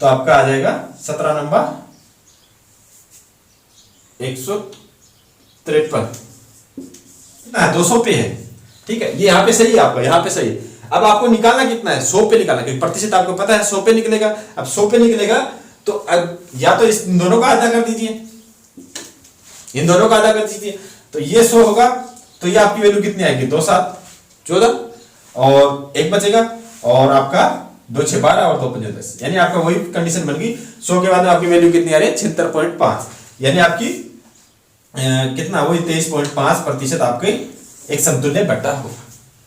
तो आपका आ जाएगा 17 नंबर 153 ना, 200 पे है। ठीक है, ये यहाँ पे सही है आपका, यहाँ पे सही है। अब आपको निकालना कितना है? 100 पे निकालना, क्योंकि प्रतिशत आपको पता है 100 पे निकलेगा। अब 100 पे निकलेगा तो अब या तो इन दोनों का आधा कर दीजिए, इन दोनों का आधा कर दीजिए, तो ये 100 होगा, तो ये आपकी वैल्यू कितनी आएगी? 2 7 14 और 1 बचेगा, और आपका 2 6 12 और 2 5 10, यानी आपका वही कंडीशन बन गई। 100 के बाद में आपकी वैल्यू कितनी आ रही है? 76.5, यानी आपकी कितना? वही 23.5% आपके एक समतुल्य बट्टा होगा।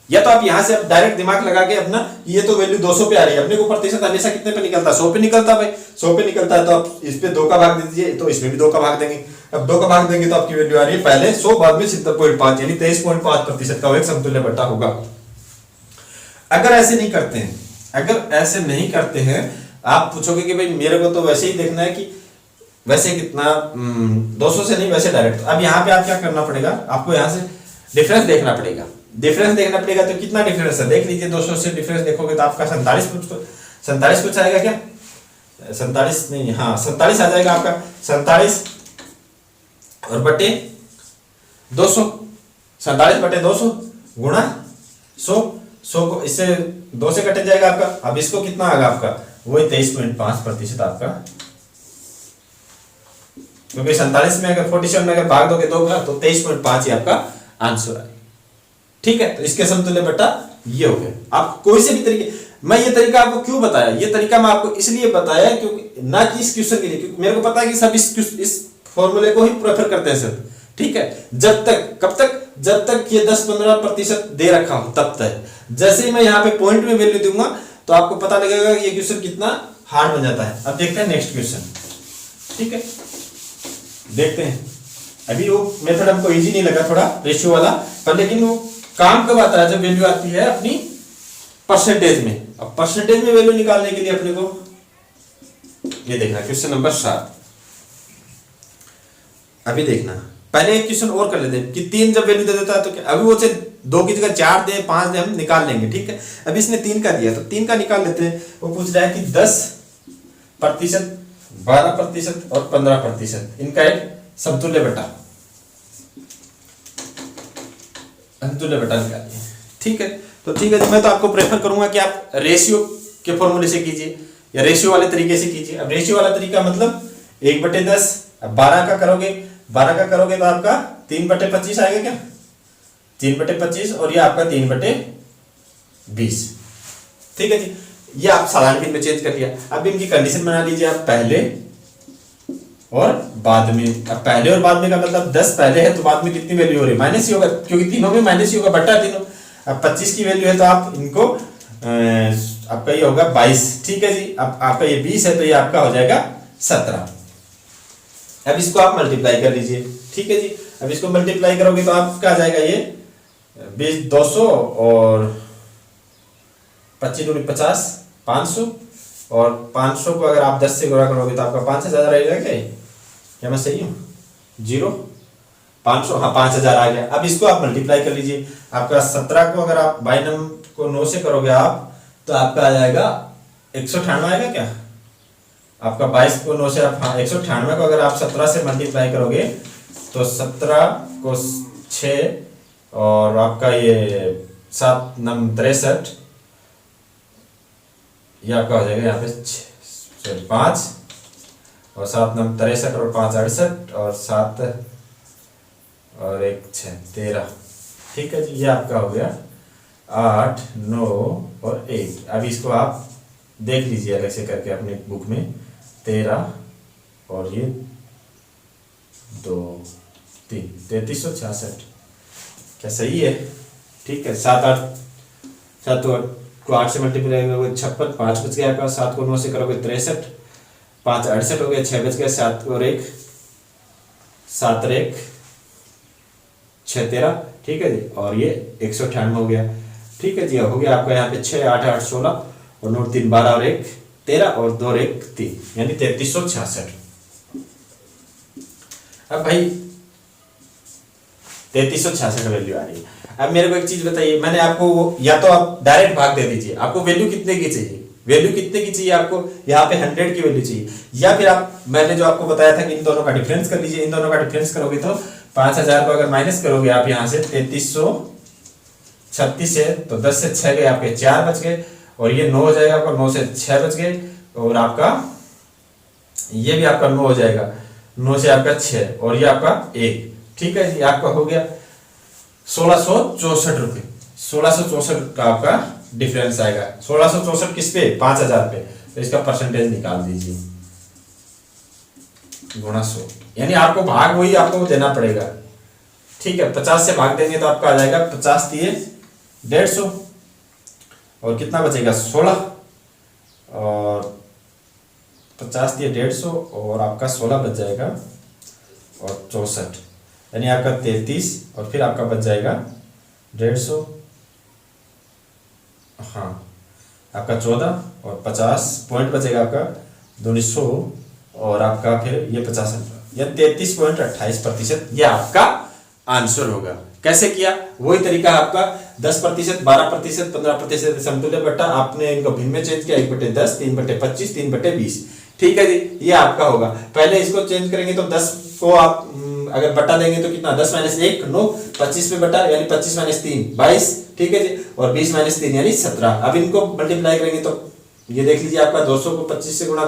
या तो आप यहां से डायरेक्ट दिमाग लगा के अपना, ये तो वैल्यू 200 पे आ रही है, अपने को प्रतिशत हमेशा कितने पे निकलता है? 100 पे निकलता है भाई, 100 पे निकलता है तो आप इस पे 2 का भाग दे दीजिए, तो इसमें भी 2 का भाग देंगे। अब 2 का भाग देंगे तो आपकी वैल्यू आ रही है पहले 100 बाद में 76.5, यानी 23.5% का एक समतुल्य बट्टा होगा। अगर ऐसे नहीं करते हैं, अगर ऐसे नहीं करते हैं, आप पूछोगे कि भाई मेरे को तो वैसे ही देखना है कि वैसे कितना 200 से नहीं, वैसे डायरेक्ट। अब यहाँ पे आप क्या करना पड़ेगा? आपको यहाँ से डिफरेंस देखना पड़ेगा, डिफरेंस देखना पड़ेगा। तो कितना डिफरेंस है देख लीजिए, 200 से डिफरेंस देखोगे तो आपका 47 कुछ आएगा क्या? 47 नहीं, हाँ 47 आ जाएगा आपका, 47 और बटे 200, 47 बटे 200 गुणा 100 को इससे 2 से कट जाएगा आपका। अब इसको कितना आएगा आपका? वही 23.5% आपका, क्योंकि 47 में अगर 47 में अगर भाग दोगे 2 का तो 23.5 ही आपका आंसर आएगा। ठीक है, तो इसके समतुल्य बट्टा ये हो गया। आप कोई से भी तरीके, मैं ये तरीका आपको क्यों बताया? ये तरीका मैं आपको इसलिए बताया क्योंकि ना कि इस क्वेश्चन के लिए, क्योंकि मेरे को पता है कि सब इस फॉर्मूले को ही प्रेफर करते हैं सब। ठीक है, जब तक, कब तक? जब तक ये 10-15% दे रखा हो तब तक। जैसे ही मैं यहाँ पे पॉइंट में वैल्यू दूंगा तो आपको पता लगेगा कि ये क्वेश्चन कितना हार्ड बन जाता है। अब देखते हैं नेक्स्ट क्वेश्चन। ठीक है, देखते हैं। अभी वो मेथड हमको इजी नहीं लगा थोड़ा रेशियो वाला, पर लेकिन वो काम कब आता है? जब वैल्यू आती है अपनी परसेंटेज में। अब परसेंटेज में वैल्यू निकालने के लिए अपने को ये देखना, क्वेश्चन नंबर 7। अभी देखना, पहले एक क्वेश्चन और कर लेते हैं कि 3 जब वैल्यू दे देता है तो क्या? अभी वो 2 की जगह 4 दे, 5 दे, हम निकाल लेंगे। ठीक है, अभी इसने 3 का दिया तो 3 का निकाल लेते हैं। वो पूछ रहा है कि 10%, 12% और 15% इनका एक समतुल्य बटा। समतुल्य बट्टा निकालिए। ठीक है, तो ठीक है जी, मैं तो आपको प्रेफर करूंगा कि आप रेशियो के फॉर्मूले से कीजिए या रेशियो वाले तरीके से कीजिए। अब रेशियो वाला तरीका मतलब 1/10। अब 12 का करोगे तो आपका 3/25 आएगा क्या, 3/25, और ये आपका 3/20। ठीक है जी, ये आप साधारण भिन्न में चेंज कर लिया। अब इनकी कंडीशन बना लीजिए आप पहले और बाद में। अब पहले और बाद में का मतलब 10 पहले है तो बाद में कितनी वैल्यू हो रही है, माइनस ही होगा, क्योंकि तीनों में माइनस ही होगा, बट्टा तीनों। अब 25 की वैल्यू है तो आप इनको आपका ये होगा 22। ठीक है जी, अब आपका ये 20 है तो ये आपका हो जाएगा 17। अब इसको आप मल्टीप्लाई कर लीजिए। ठीक है जी, अब इसको मल्टीप्लाई करोगे तो आपका आ जाएगा ये 20 200 और 25 दूनी 50 500, और 500 को अगर आप 10 से गुणा करोगे तो आपका 5000 आएगा। क्या मैं सही हूँ, 0 500, हाँ 5000 आ गया। अब इसको आप मल्टीप्लाई कर लीजिए। आपका 17 को अगर आप बाइनम को 9 से करोगे आप तो आपका आ जाएगा 198 आएगा क्या। आपका 22 को 9 से आप, हाँ 198 को अगर आप 17 से मल्टीप्लाई करोगे तो 17 को 6 और आपका ये 7 9 63, ये आपका हो जाएगा यहाँ पे 5 और 7 9 63 और 5 68 और 7 और 1 6 13। ठीक है जी, ये आपका हो गया 8 9 और 1। अब इसको आप देख लीजिए अलग से करके अपने बुक में, 13 और ये 2 3 3366। क्या सही है। ठीक है, 7 8 7 को 8 से मल्टीप्लाई करोगे 56, 5 बच गया आपका, 7 को 9 से करोगे 63, 5 68 हो गया, 6 बच गया, 7 और 1 7 और 1 6 13। ठीक है जी, और ये 198 हो गया। ठीक है जी, हो गया आपका यहाँ पे 6 8 8 16 और 9 3 12 और 1 13 और 2 और 1 3, यानी 3366। अब भाई 3366 वैल्यू आ रही है। अब मेरे को एक चीज बताइए, मैंने आपको या तो आप डायरेक्ट भाग दे दीजिए, आपको वैल्यू कितने की चाहिए, वैल्यू कितने की चाहिए आपको, यहाँ पे 100 की वैल्यू चाहिए, या फिर आप मैंने जो आपको बताया था कि इन दोनों का डिफरेंस कर लीजिए। इन दोनों का डिफरेंस करोगे तो 5000 को अगर माइनस करोगे आप यहाँ से 3336 है तो 10 से 6 गए आपके 4 बच गए, और ये 9 हो जाएगा आपका, 9 से 6 बच गए, और आपका ये भी आपका 9 हो जाएगा, 9 से आपका 6 और ये आपका 1। ठीक है जी, आपका हो गया 1664 रुपये। 1664 का आपका डिफरेंस आएगा। 1664 किस पे, 5000 पे, तो इसका परसेंटेज निकाल दीजिए गुणा 100, यानी आपको भाग वही आपको देना पड़ेगा। ठीक है, 50 से भाग देंगे तो आपका आ जाएगा 50 दिए 150, और कितना बचेगा 16, और 50 दिए 150 और आपका 16 बच जाएगा और 64, यानी आपका 33, और फिर आपका बच जाएगा 150, हाँ आपका 14 और 50 पॉइंट बचेगा आपका 200, और आपका फिर ये 50, या 33.28%, ये आपका आंसर होगा। कैसे किया, वही तरीका आपका 10%, 12%, 15% समतुल्य बट्टा, आपने इनको भिन्न में चेंज किया 1/10, 3/25, 3/20। ठीक है जी, ये आपका होगा। पहले इसको चेंज करेंगे तो 10 को आप अगर बट्टा देंगे तो कितना, 10 - 1 9, 25 में बट्टा यानी 25 - 3 22। ठीक है जी, और 20 - 3 यानी 17। अब इनको मल्टीप्लाई करेंगे तो ये देख लीजिए आपका 200 को 25 से गुणा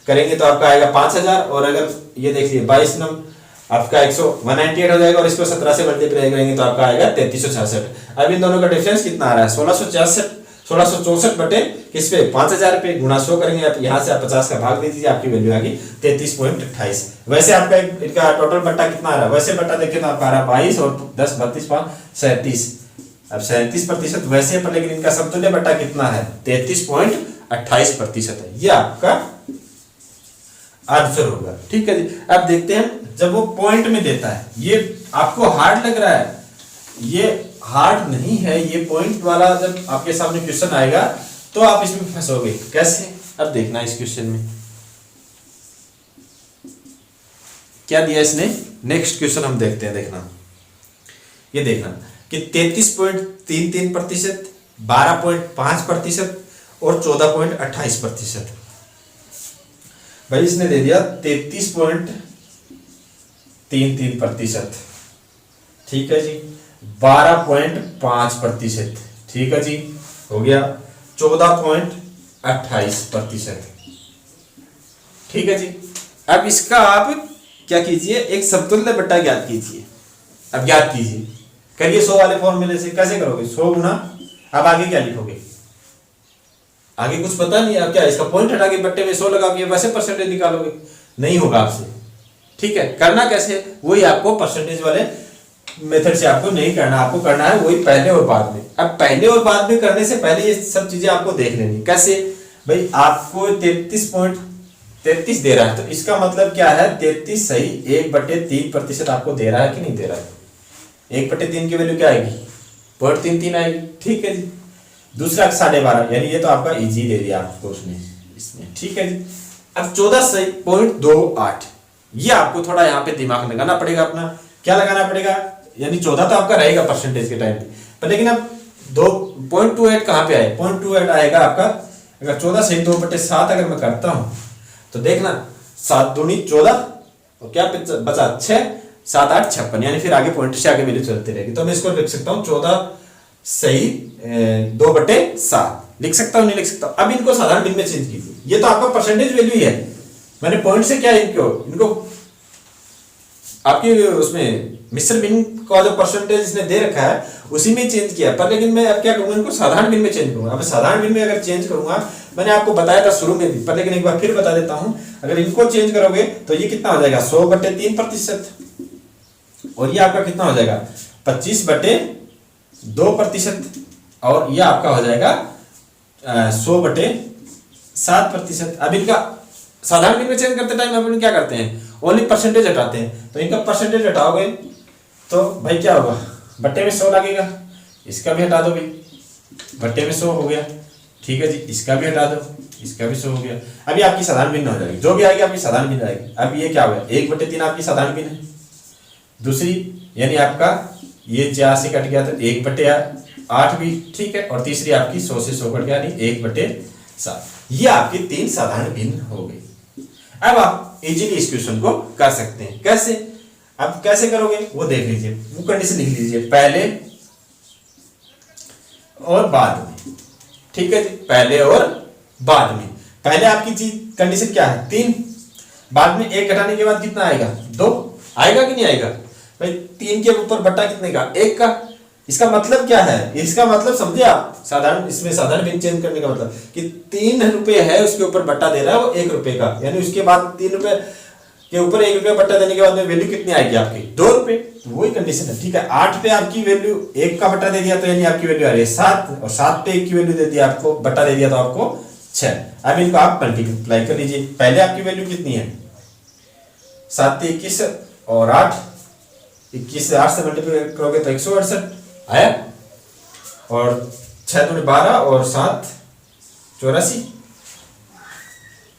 करेंगे तो आपका आएगा 5000, और अगर ये देख लीजिए 22 नम आपका 198 हो जाएगा, और इसको 17 से मल्टीप्लाई करेंगे तो आपका आएगा 3366। अब इन दोनों का डिफरेंस कितना आ रहा है, 1664 बटे किस पे, 5000 पे, गुणा 100 करेंगे आप, यहाँ से आप 50 का भाग दे दीजिए, आपकी वैल्यू आ गई 33.28। वैसे आपका इनका टोटल बट्टा कितना आ रहा है, वैसे बट्टा देखिए तो आपका आ रहा है 22 और 10 32 5 37। अब 37% वैसे पर, लेकिन इनका समतुल्य बट्टा कितना है, 33.28% है। ये आपका आंसर होगा। ठीक है जी, अब देखते हैं जब वो पॉइंट में देता है, ये आपको हार्ड लग रहा है, ये हार्ड नहीं है, ये पॉइंट वाला जब आपके सामने क्वेश्चन आएगा तो आप इसमें फंसोगे। कैसे, अब देखना इस क्वेश्चन में क्या दिया इसने। नेक्स्ट क्वेश्चन हम देखते हैं, देखना ये देखना कि 33.33%, 12.5% और 14.28%। भाई इसने दे दिया 33.33%। ठीक है जी, 12.5%। ठीक है जी, हो गया 14.28%। ठीक है जी। अब इसका आप क्या कीजिए, एक समतुल्य बट्टा ज्ञात कीजिए। अब ज्ञात कीजिए, करिए 100 वाले फॉर्मूले से। कैसे करोगे, 100 गुना, अब आगे क्या लिखोगे, आगे कुछ पता नहीं है क्या, इसका पॉइंट हटा के बट्टे में 100 लगा के वैसे परसेंटेज निकालोगे, नहीं होगा आपसे। ठीक है, करना कैसे, वही आपको परसेंटेज वाले मेथड से आपको नहीं करना, आपको करना है वही पहले और बाद में। अब पहले और बाद में करने से पहले ये सब चीजें आपको देख लेनी। कैसे भाई, आपको 33.33 दे रहा है, तो इसका मतलब क्या है, 33 सही 1/3% आपको दे रहा है कि नहीं दे रहा है। 1/3 की वैल्यू क्या आएगी, 0.33 आएगी। ठीक है जी। दूसरा 12.5, यानी ये तो आपका इजी दे दिया आपको उसने इसमें। ठीक है जी। अब 14.28, ये आपको थोड़ा यहाँ पे दिमाग लगाना पड़ेगा अपना। क्या लगाना पड़ेगा, यानी 14 तो आपका रहेगा परसेंटेज के टाइम पर, लेकिन अब 2.28 कहाँ पे आए, 0.28 आएगा आपका। अगर 14 सही 2/7 अगर मैं करता हूं तो देखना, 7 दूनी 14 और क्या बचा 6, 7 8 56, यानी फिर आगे पॉइंट से आगे वैल्यू चलती रहेगी। तो मैं इसको लिख सकता हूँ 14 सही 2/7 लिख सकता हूँ, नहीं लिख सकता। अब इनको साधारण बिन में चेंज कीजिए, ये तो आपका परसेंटेज वैल्यू ही है। मैंने पॉइंट से क्या इनको आपकी उसमें मिश्र बिन का जो परसेंटेज इसने दे रखा है उसी में चेंज किया, पर लेकिन मैं अब क्या करूंगा, इनको साधारण बिन में चेंज करूंगा। अब साधारण बिन में अगर चेंज करूंगा, मैंने आपको बताया था शुरू में भी, पर लेकिन एक बार फिर बता देता हूं, अगर इनको चेंज करोगे तो ये कितना हो जाएगा 100/3%, और ये आपका कितना हो जाएगा 25/2%, और ये आपका हो जाएगा 100/7%। अब इनका साधारण बिन में चेंज करते टाइम अपन क्या करते हैं, ओनली परसेंटेज हटाते हैं। तो इनका परसेंटेज हटाओगे तो भाई क्या होगा, बट्टे में 100 लगेगा, इसका भी हटा दो भाई, बट्टे में 100 हो गया। ठीक है जी, इसका भी हटा दो, इसका भी 100 हो गया। अभी आपकी साधारण बिन हो जाएगी, जो भी आएगी आपकी साधारण बिन आएगी। अब ये क्या हो गया, 1/3 आपकी साधारण बिन है। दूसरी यानी आपका ये 4 से कट गया तो 1/8 भी, ठीक है। और तीसरी आपकी 100 से 100 कट गया, यानी 1/7। ये आपकी 3 साधारण बिन हो गई। अब आप इजीली इस क्वेश्चन को कर सकते हैं। कैसे, अब कैसे करोगे वो देख लीजिए, वो कंडीशन लिख लीजिए, पहले और बाद में। ठीक है जी, पहले और बाद में। पहले आपकी चीज कंडीशन क्या है 3, बाद में 1 घटाने के बाद कितना आएगा 2 आएगा कि नहीं आएगा भाई। 3 के ऊपर बट्टा कितने का 1 का। इसका मतलब क्या है, इसका मतलब समझे आप, साधारण इसमें साधारण बिन चेंज करने का मतलब कि 3 रुपए है उसके ऊपर बट्टा दे रहा है वो 1 रुपए का, यानी उसके बाद 3 रुपए के ऊपर 1 रुपया बट्टा देने के बाद में वैल्यू कितनी आएगी आपकी 2 रुपए। तो वही कंडीशन है। ठीक है, 8 पे आपकी वैल्यू 1 का बट्टा दे दिया तो यानी आपकी वैल्यू आ रही है 7, और 7 पे 1 की वैल्यू दे दिया आपको, बट्टा दे दिया तो आपको 6। अब इनको आप मल्टीप्लाई कर लीजिए। पहले आपकी वैल्यू कितनी है 7 से 21 और 8, 21 से 8 से मल्टीप्लाई करोगे तो 168 आया, और 6 दूनी 12 और 7 84।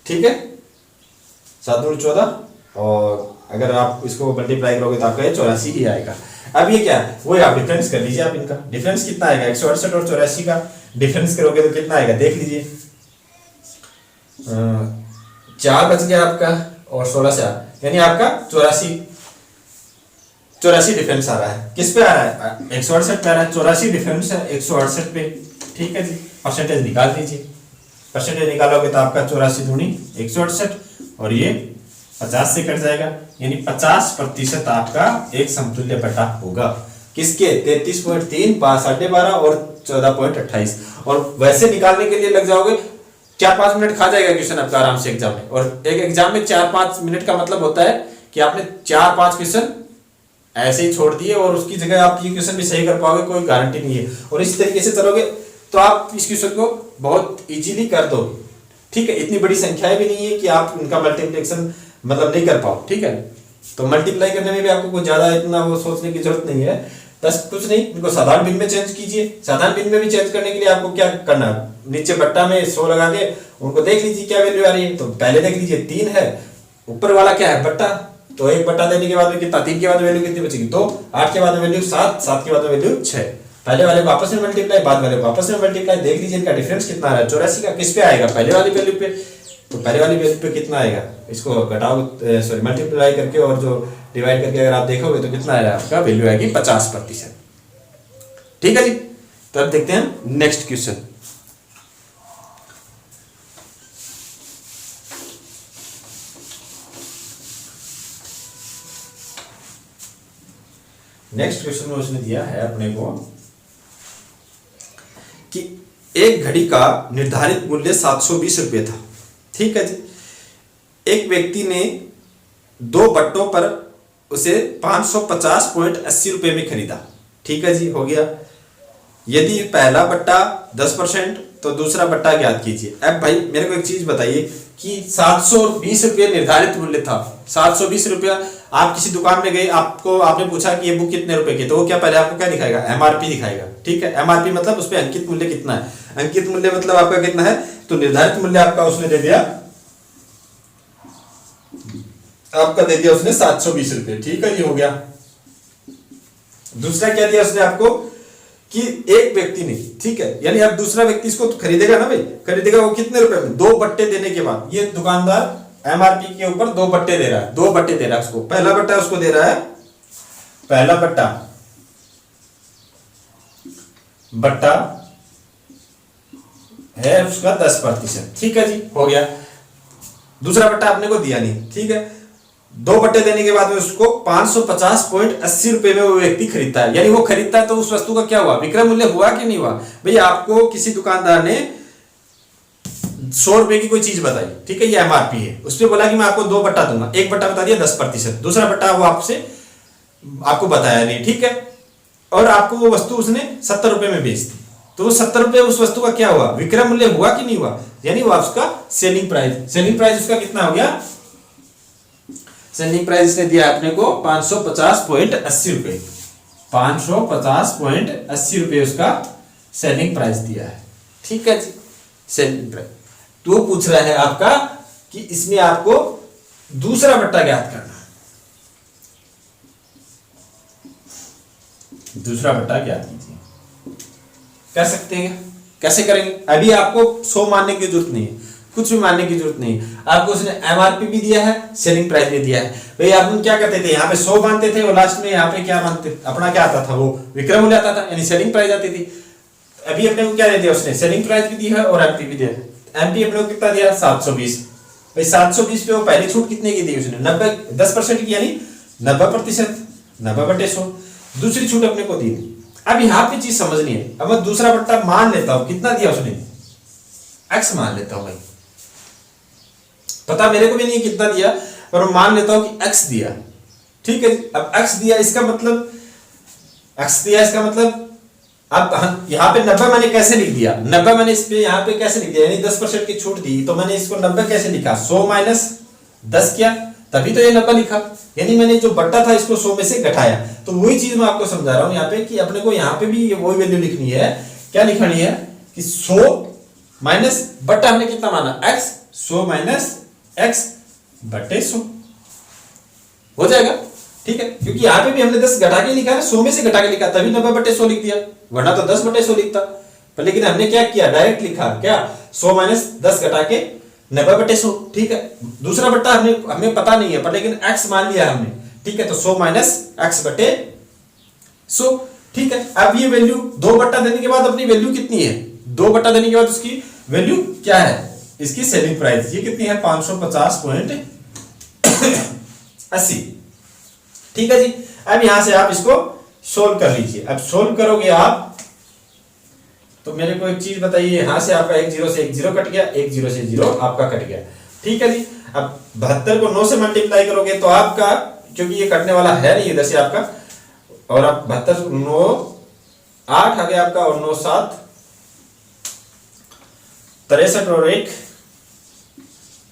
ठीक है, 7 दूनी 14, और अगर आप इसको मल्टीप्लाई करोगे तो आपका 84 ही आएगा। अब ये क्या है, वही आप डिफरेंस कर लीजिए। आप इनका डिफरेंस कितना आएगा 168 और 84 का डिफरेंस करोगे तो कितना आएगा देख लीजिए। 4 बच गया आपका और 16 से 8, यानी आपका 84 डिफरेंस आ रहा है। किस पे आ रहा है 168 पे आ रहा है, 84 डिफरेंस है 168 पे। ठीक है जी, परसेंटेज निकाल दीजिए। परसेंटेज निकालोगे तो आपका 84 दूनी 168 और ये 50 से कट जाएगा, यानी 50% आपका एक समतुल्य बट्टा होगा। किसके 33.3 12.5 और 14.28। और वैसे निकालने के लिए लग जाओगे 4-5 मिनट खा जाएगा क्वेश्चन आपका आराम से एग्जाम में। और एक एग्जाम में 4-5 मिनट का मतलब होता है कि आपने 4-5 क्वेश्चन ऐसे ही छोड़ दिए और उसकी जगह आप ये क्वेश्चन भी सही कर पाओगे, कोई गारंटी नहीं है। और इस तरीके से चलोगे तो आप इस क्वेश्चन को बहुत इजीली कर दोगे। ठीक है, इतनी बड़ी संख्याएं भी नहीं है कि आप इनका मल्टीप्लिकेशन मतलब नहीं कर पाओ। ठीक है, तो मल्टीप्लाई करने में भी आपको कुछ ज्यादा इतना वो सोचने की जरूरत नहीं है। बस कुछ नहीं, इनको साधारण बिन में चेंज कीजिए। साधारण बिन में भी चेंज करने के लिए आपको क्या करना है, नीचे बट्टा में 100 लगा के उनको देख लीजिए क्या वैल्यू आ रही है। तो पहले देख लीजिए 3 है, ऊपर वाला क्या है बट्टा, तो 1 बट्टा देने के बाद में कितना 3 के बाद वैल्यू कितनी बचेगी 2, 8 के बाद वैल्यू 7, 7 के बाद वैल्यू 6। पहले वाले को आपस में मल्टीप्लाई, बाद वाले को आपस में मल्टीप्लाई, देख लीजिए इनका डिफरेंस कितना आ रहा है। 84 का किस पे आएगा पहले वाली वैल्यू पे, तो पहले वाली वैल्यू पे कितना आएगा, इसको घटाओ मल्टीप्लाई करके और जो डिवाइड करके अगर आप देखोगे तो कितना आएगा आपका वैल्यू आएगी 50%। ठीक है जी। तो अब देखते हैं नेक्स्ट क्वेश्चन। नेक्स्ट क्वेश्चन में उसने दिया है अपने को कि एक घड़ी का निर्धारित मूल्य 720 रुपये था, ठीक है जी। एक व्यक्ति ने 2 बट्टों पर उसे 550.80 रुपये में खरीदा, ठीक है जी, हो गया। यदि पहला बट्टा 10% तो दूसरा बट्टा ज्ञात कीजिए। अब भाई मेरे को एक चीज बताइए कि 720 रुपये निर्धारित मूल्य था, 720 रुपया। आप किसी दुकान में गए, आपने पूछा कि ये बुक कितने रुपए की, तो वो क्या पहले आपको क्या दिखाएगा, एमआरपी दिखाएगा, ठीक है। एमआरपी मतलब उस पर अंकित मूल्य कितना है, अंकित मूल्य मतलब आपका कितना है, तो निर्धारित मूल्य आपका उसने दे दिया, आपका दे दिया उसने 720 रुपये, ठीक है जी, हो गया। दूसरा क्या दिया उसने आपको कि एक व्यक्ति ने, ठीक है, यानी अब दूसरा व्यक्ति इसको तो खरीदेगा ना भाई, खरीदेगा वो कितने रुपए में, 2 बट्टे देने के बाद। ये दुकानदार एमआरपी के ऊपर 2 बट्टे दे रहा है, 2 बट्टे दे रहा है उसको। पहला बट्टा उसको दे रहा है, पहला बट्टा है उसका 10%, ठीक है जी, हो गया। दूसरा बट्टा आपने को दिया नहीं, ठीक है। 2 बट्टे देने के बाद में उसको 550.80 रुपए में वो व्यक्ति खरीदता है, यानी वो खरीदता है तो उस वस्तु का क्या हुआ, विक्रय मूल्य हुआ कि नहीं हुआ। भैया आपको किसी दुकानदार ने 100 रुपए की कोई चीज बताई, ठीक है, ये एमआरपी है, उस पर बोला कि मैं आपको 2 बट्टा दूंगा, एक बट्टा बता दिया 10%, दूसरा बट्टा वो आपको बताया नहीं, ठीक है, और आपको वो वस्तु उसने 70 रुपए में बेच दी, तो वो 70 रुपए उस वस्तु का क्या हुआ, विक्रय मूल्य हुआ कि नहीं हुआ, यानी वो उसका सेलिंग प्राइस उसका कितना हो गया, सेलिंग प्राइस ने दिया अपने को 550.80 रुपए, 550.80 रुपए उसका सेलिंग प्राइस दिया है, ठीक है जी, सेलिंग प्राइस। तो पूछ रहा है आपका कि इसमें आपको दूसरा बट्टा ज्ञात करना है, दूसरा बट्टा ज्ञात कीजिए। कर सकते हैं, कैसे करेंगे, अभी आपको 100 मानने की जरूरत नहीं है, कुछ भी मानने की जरूरत नहीं, आपको उसने एमआरपी भी दिया है, सेलिंग प्राइस भी दिया है। भाई आप क्या करते थे, यहाँ पे 100 मानते थे और लास्ट में यहाँ पे क्या मानते, अपना क्या आता था, वो विक्रय मूल्य आता था, यानी सेलिंग प्राइस आती थी। अभी अपने को क्या दे दिया उसने, सेलिंग प्राइस भी दी है और एमपी भी दिया है। एमपी अपने को कितना दिया, 720। भाई 720 पे वो पहली छूट कितने की दी उसने, 10% की, यानी 90%, 90/100। दूसरी छूट अपने को दी। अब यहाँ पे चीज समझनी है, अब मैं दूसरा बट्टा मान लेता हूं, कितना दिया उसने, x मान लेता हूं भाई, पता मेरे को भी नहीं कितना दिया, पर मान लेता हूं कि x दिया, ठीक है। अब x दिया, इसका मतलब x दिया, इसका मतलब अब यहाँ पे 90 मैंने कैसे लिख दिया, 90 मैंने इस पे यहाँ पे कैसे लिख दिया, यानी 10% की छूट दी, तो मैंने इसको 90 कैसे लिखा, 100 - 10 किया, तभी तो ये 90 लिखा, यानी मैंने जो बट्टा था इसको 100 में से घटाया। तो वही चीज मैं आपको समझा रहा हूं यहाँ पे कि अपने को यहाँ पे भी वही वैल्यू लिखनी है, क्या लिखनी है कि 100 माइनस बट्टा हमने कितना माना, x, 100 - x बटे 100 हो जाएगा, ठीक है, क्योंकि यहाँ पे भी हमने 10 घटा के लिखा है, 100 में से घटा के लिखा, तभी 90/100 लिख दिया, वरना तो 10/100 लिखता। पर लेकिन हमने क्या किया, डायरेक्ट लिखा, क्या 100 - 10 घटा के 90/100, ठीक है। दूसरा बट्टा हमें पता नहीं है, पर लेकिन x मान लिया हमने, ठीक है, तो 100 - x बटे 100, ठीक है। अब ये वैल्यू 2 बट्टा देने के बाद अपनी वैल्यू कितनी है, 2 बट्टा देने के बाद उसकी वैल्यू क्या है, इसकी सेलिंग प्राइस, ये कितनी है, 550.80, ठीक है जी। अब यहां से आप इसको सोल्व कर लीजिए। अब सोल्व करोगे आप तो मेरे को एक चीज बताइए, यहां से आपका 1 0 से 1 0 कट गया, 1 0 से 0 आपका कट गया, ठीक है जी। अब 72 को 9 से मल्टीप्लाई करोगे तो आपका, क्योंकि ये कटने वाला है नहीं इधर से आपका, और आप 72 9 8 आ गया आपका, और 9 7 63 और 1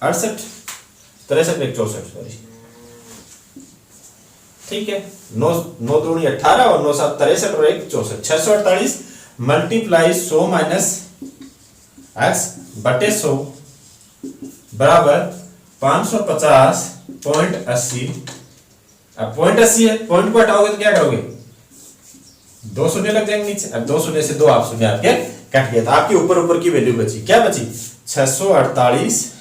68, 63 1 64, सॉरी, ठीक है। 9 9 दूनी 18 और 9 7 63 और 1 64, 648 मल्टीप्लाई 100 - x बटे 100 बराबर 550.80। अब 0.80 है, पॉइंट को हटाओगे तो क्या करोगे, 2 शून्य लग जाएंगे नीचे। अब 2 शून्य से 2 आप शून्य आपके कट गया, तो आपके ऊपर ऊपर की वैल्यू बची, क्या बची, 648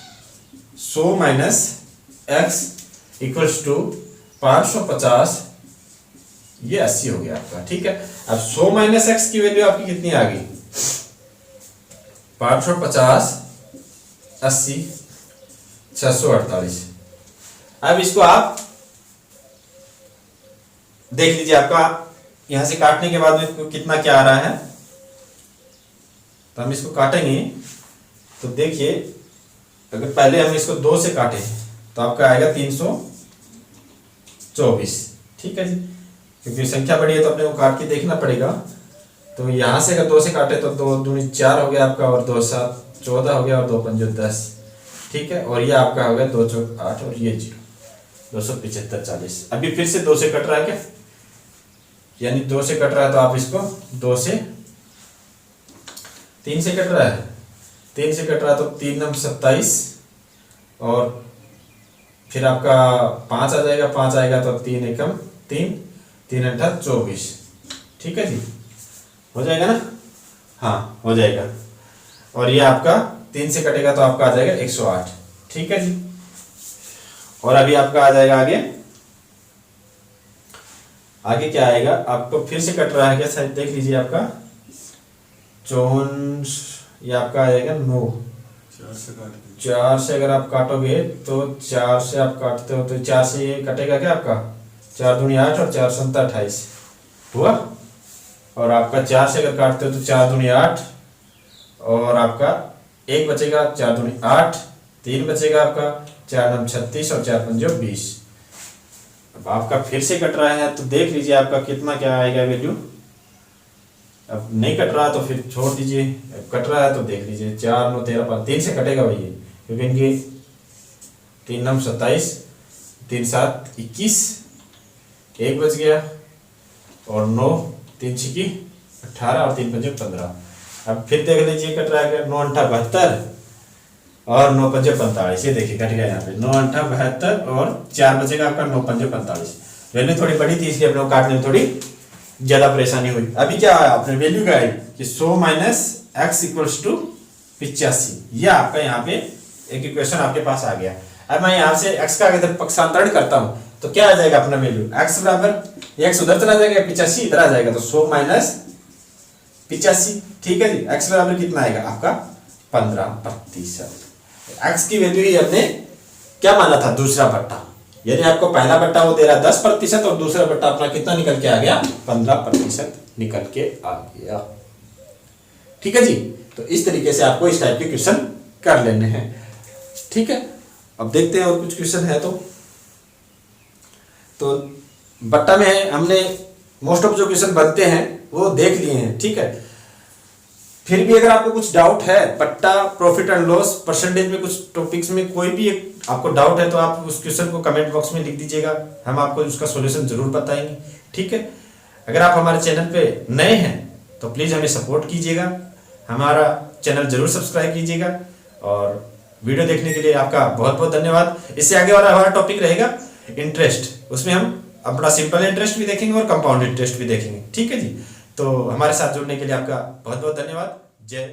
100 - x इक्वल्स टू 550 ये 80 हो गया आपका। ठीक है, अब 100 माइनस एक्स की वैल्यू आपकी कितनी आ गई? 550, 80, 648। अब इसको आप देख लीजिए, आपका यहां से काटने के बाद में कितना क्या आ रहा है। तो हम इसको काटेंगे तो देखिए, अगर पहले हम इसको 2 से काटें तो आपका आएगा 324। ठीक है जी, क्योंकि संख्या बड़ी है तो अपने को काट के देखना पड़ेगा। तो यहां से अगर 2 से काटे तो 2 दूनी 4 हो गया आपका, और 2 7 14 हो गया, और 2 पंजे 10। ठीक है, और ये आपका हो गया 2 चौक 8 और ये 0, 275 40। अभी फिर से 2 से कट रहा है क्या, यानी 2 से कट रहा है तो आप इसको 2 से 3 से कट रहा है, 3 से कट रहा है तो 3 9 27, और फिर आपका 5 आ जाएगा, 5 आएगा तो 3 एकम 3, 3 8 24। ठीक है जी, हो जाएगा ना? हाँ, हो जाएगा। और ये आपका 3 से कटेगा तो आपका आ जाएगा 108। ठीक है जी, और अभी आपका आ जाएगा आगे, आगे क्या आएगा आपको? फिर से कट रहा है क्या, शायद देख लीजिए आपका 54, ये आपका आ जाएगा 9। 4 से अगर आप काटोगे तो 4 से आप काटते हो तो 4 से ये कटेगा क्या आपका? 4 दूनी 8 और 4 7 28 हुआ। और आपका 4 से अगर काटते हो तो 4 दूनी 8, और आपका 1 बचेगा, 4 दूनी 8, 3 बचेगा आपका, 4 9 36 और 4 पंजे 20। अब आपका फिर से कट रहा है तो देख लीजिए आपका कितना क्या आएगा वैल्यू। अब नहीं कट रहा तो फिर छोड़ दीजिए, कट रहा है तो देख लीजिए। 4 9 13 5, 3 से कटेगा भैया, क्योंकि इनकी 3 9 27, 3 7 21, 1 बच गया, और 9 3 6 18 और 3 पंजे 15। अब फिर देख लीजिए कट रहा है 9 8 72 और 9 पंजे 45। ये देखिए कट गया यहाँ पे 9 8 72, और 4 बचेगा आपका 9 पंजे 45। वैल्यू थोड़ी बड़ी थी इसलिए अपने को काटने में थोड़ी ज्यादा परेशानी हुई। अभी क्या है आपने वैल्यू क्या है कि 100 माइनस एक्स इक्वल्स टू 85। यह आपका यहाँ पे एक इक्वेशन आपके पास आ गया। अब मैं यहाँ से x का अगर पक्षांतरण करता हूँ तो क्या आ जाएगा अपना वैल्यू? x बराबर x उधर चला जाएगा, 85 इधर आ जाएगा, तो 100 माइनस 85। ठीक है जी, x बराबर कितना आएगा आपका? 15%। x की वैल्यू ही हमने क्या माना था? दूसरा बट्टा, यानी आपको पहला बट्टा वो दे रहा 10% और दूसरा बट्टा अपना कितना निकल के आ गया? 15% निकल के आ गया। ठीक है जी, तो इस तरीके से आपको इस टाइप के क्वेश्चन कर लेने हैं। ठीक है, अब देखते हैं और कुछ क्वेश्चन है तो बट्टा में हमने मोस्ट ऑफ जो क्वेश्चन बनते हैं वो देख लिए हैं। ठीक है, फिर भी अगर आपको कुछ डाउट है बट्टा, प्रॉफिट एंड लॉस, परसेंटेज में कुछ टॉपिक्स में कोई भी एक आपको डाउट है तो आप उस क्वेश्चन को कमेंट बॉक्स में लिख दीजिएगा, हम आपको उसका सॉल्यूशन जरूर बताएंगे। ठीक है, अगर आप हमारे चैनल पे नए हैं तो प्लीज़ हमें सपोर्ट कीजिएगा, हमारा चैनल जरूर सब्सक्राइब कीजिएगा, और वीडियो देखने के लिए आपका बहुत बहुत धन्यवाद। इससे आगे वाला हमारा टॉपिक रहेगा इंटरेस्ट, उसमें हम अपना सिंपल इंटरेस्ट भी देखेंगे और कंपाउंड इंटरेस्ट भी देखेंगे। ठीक है जी, तो हमारे साथ जुड़ने के लिए आपका बहुत बहुत धन्यवाद। जय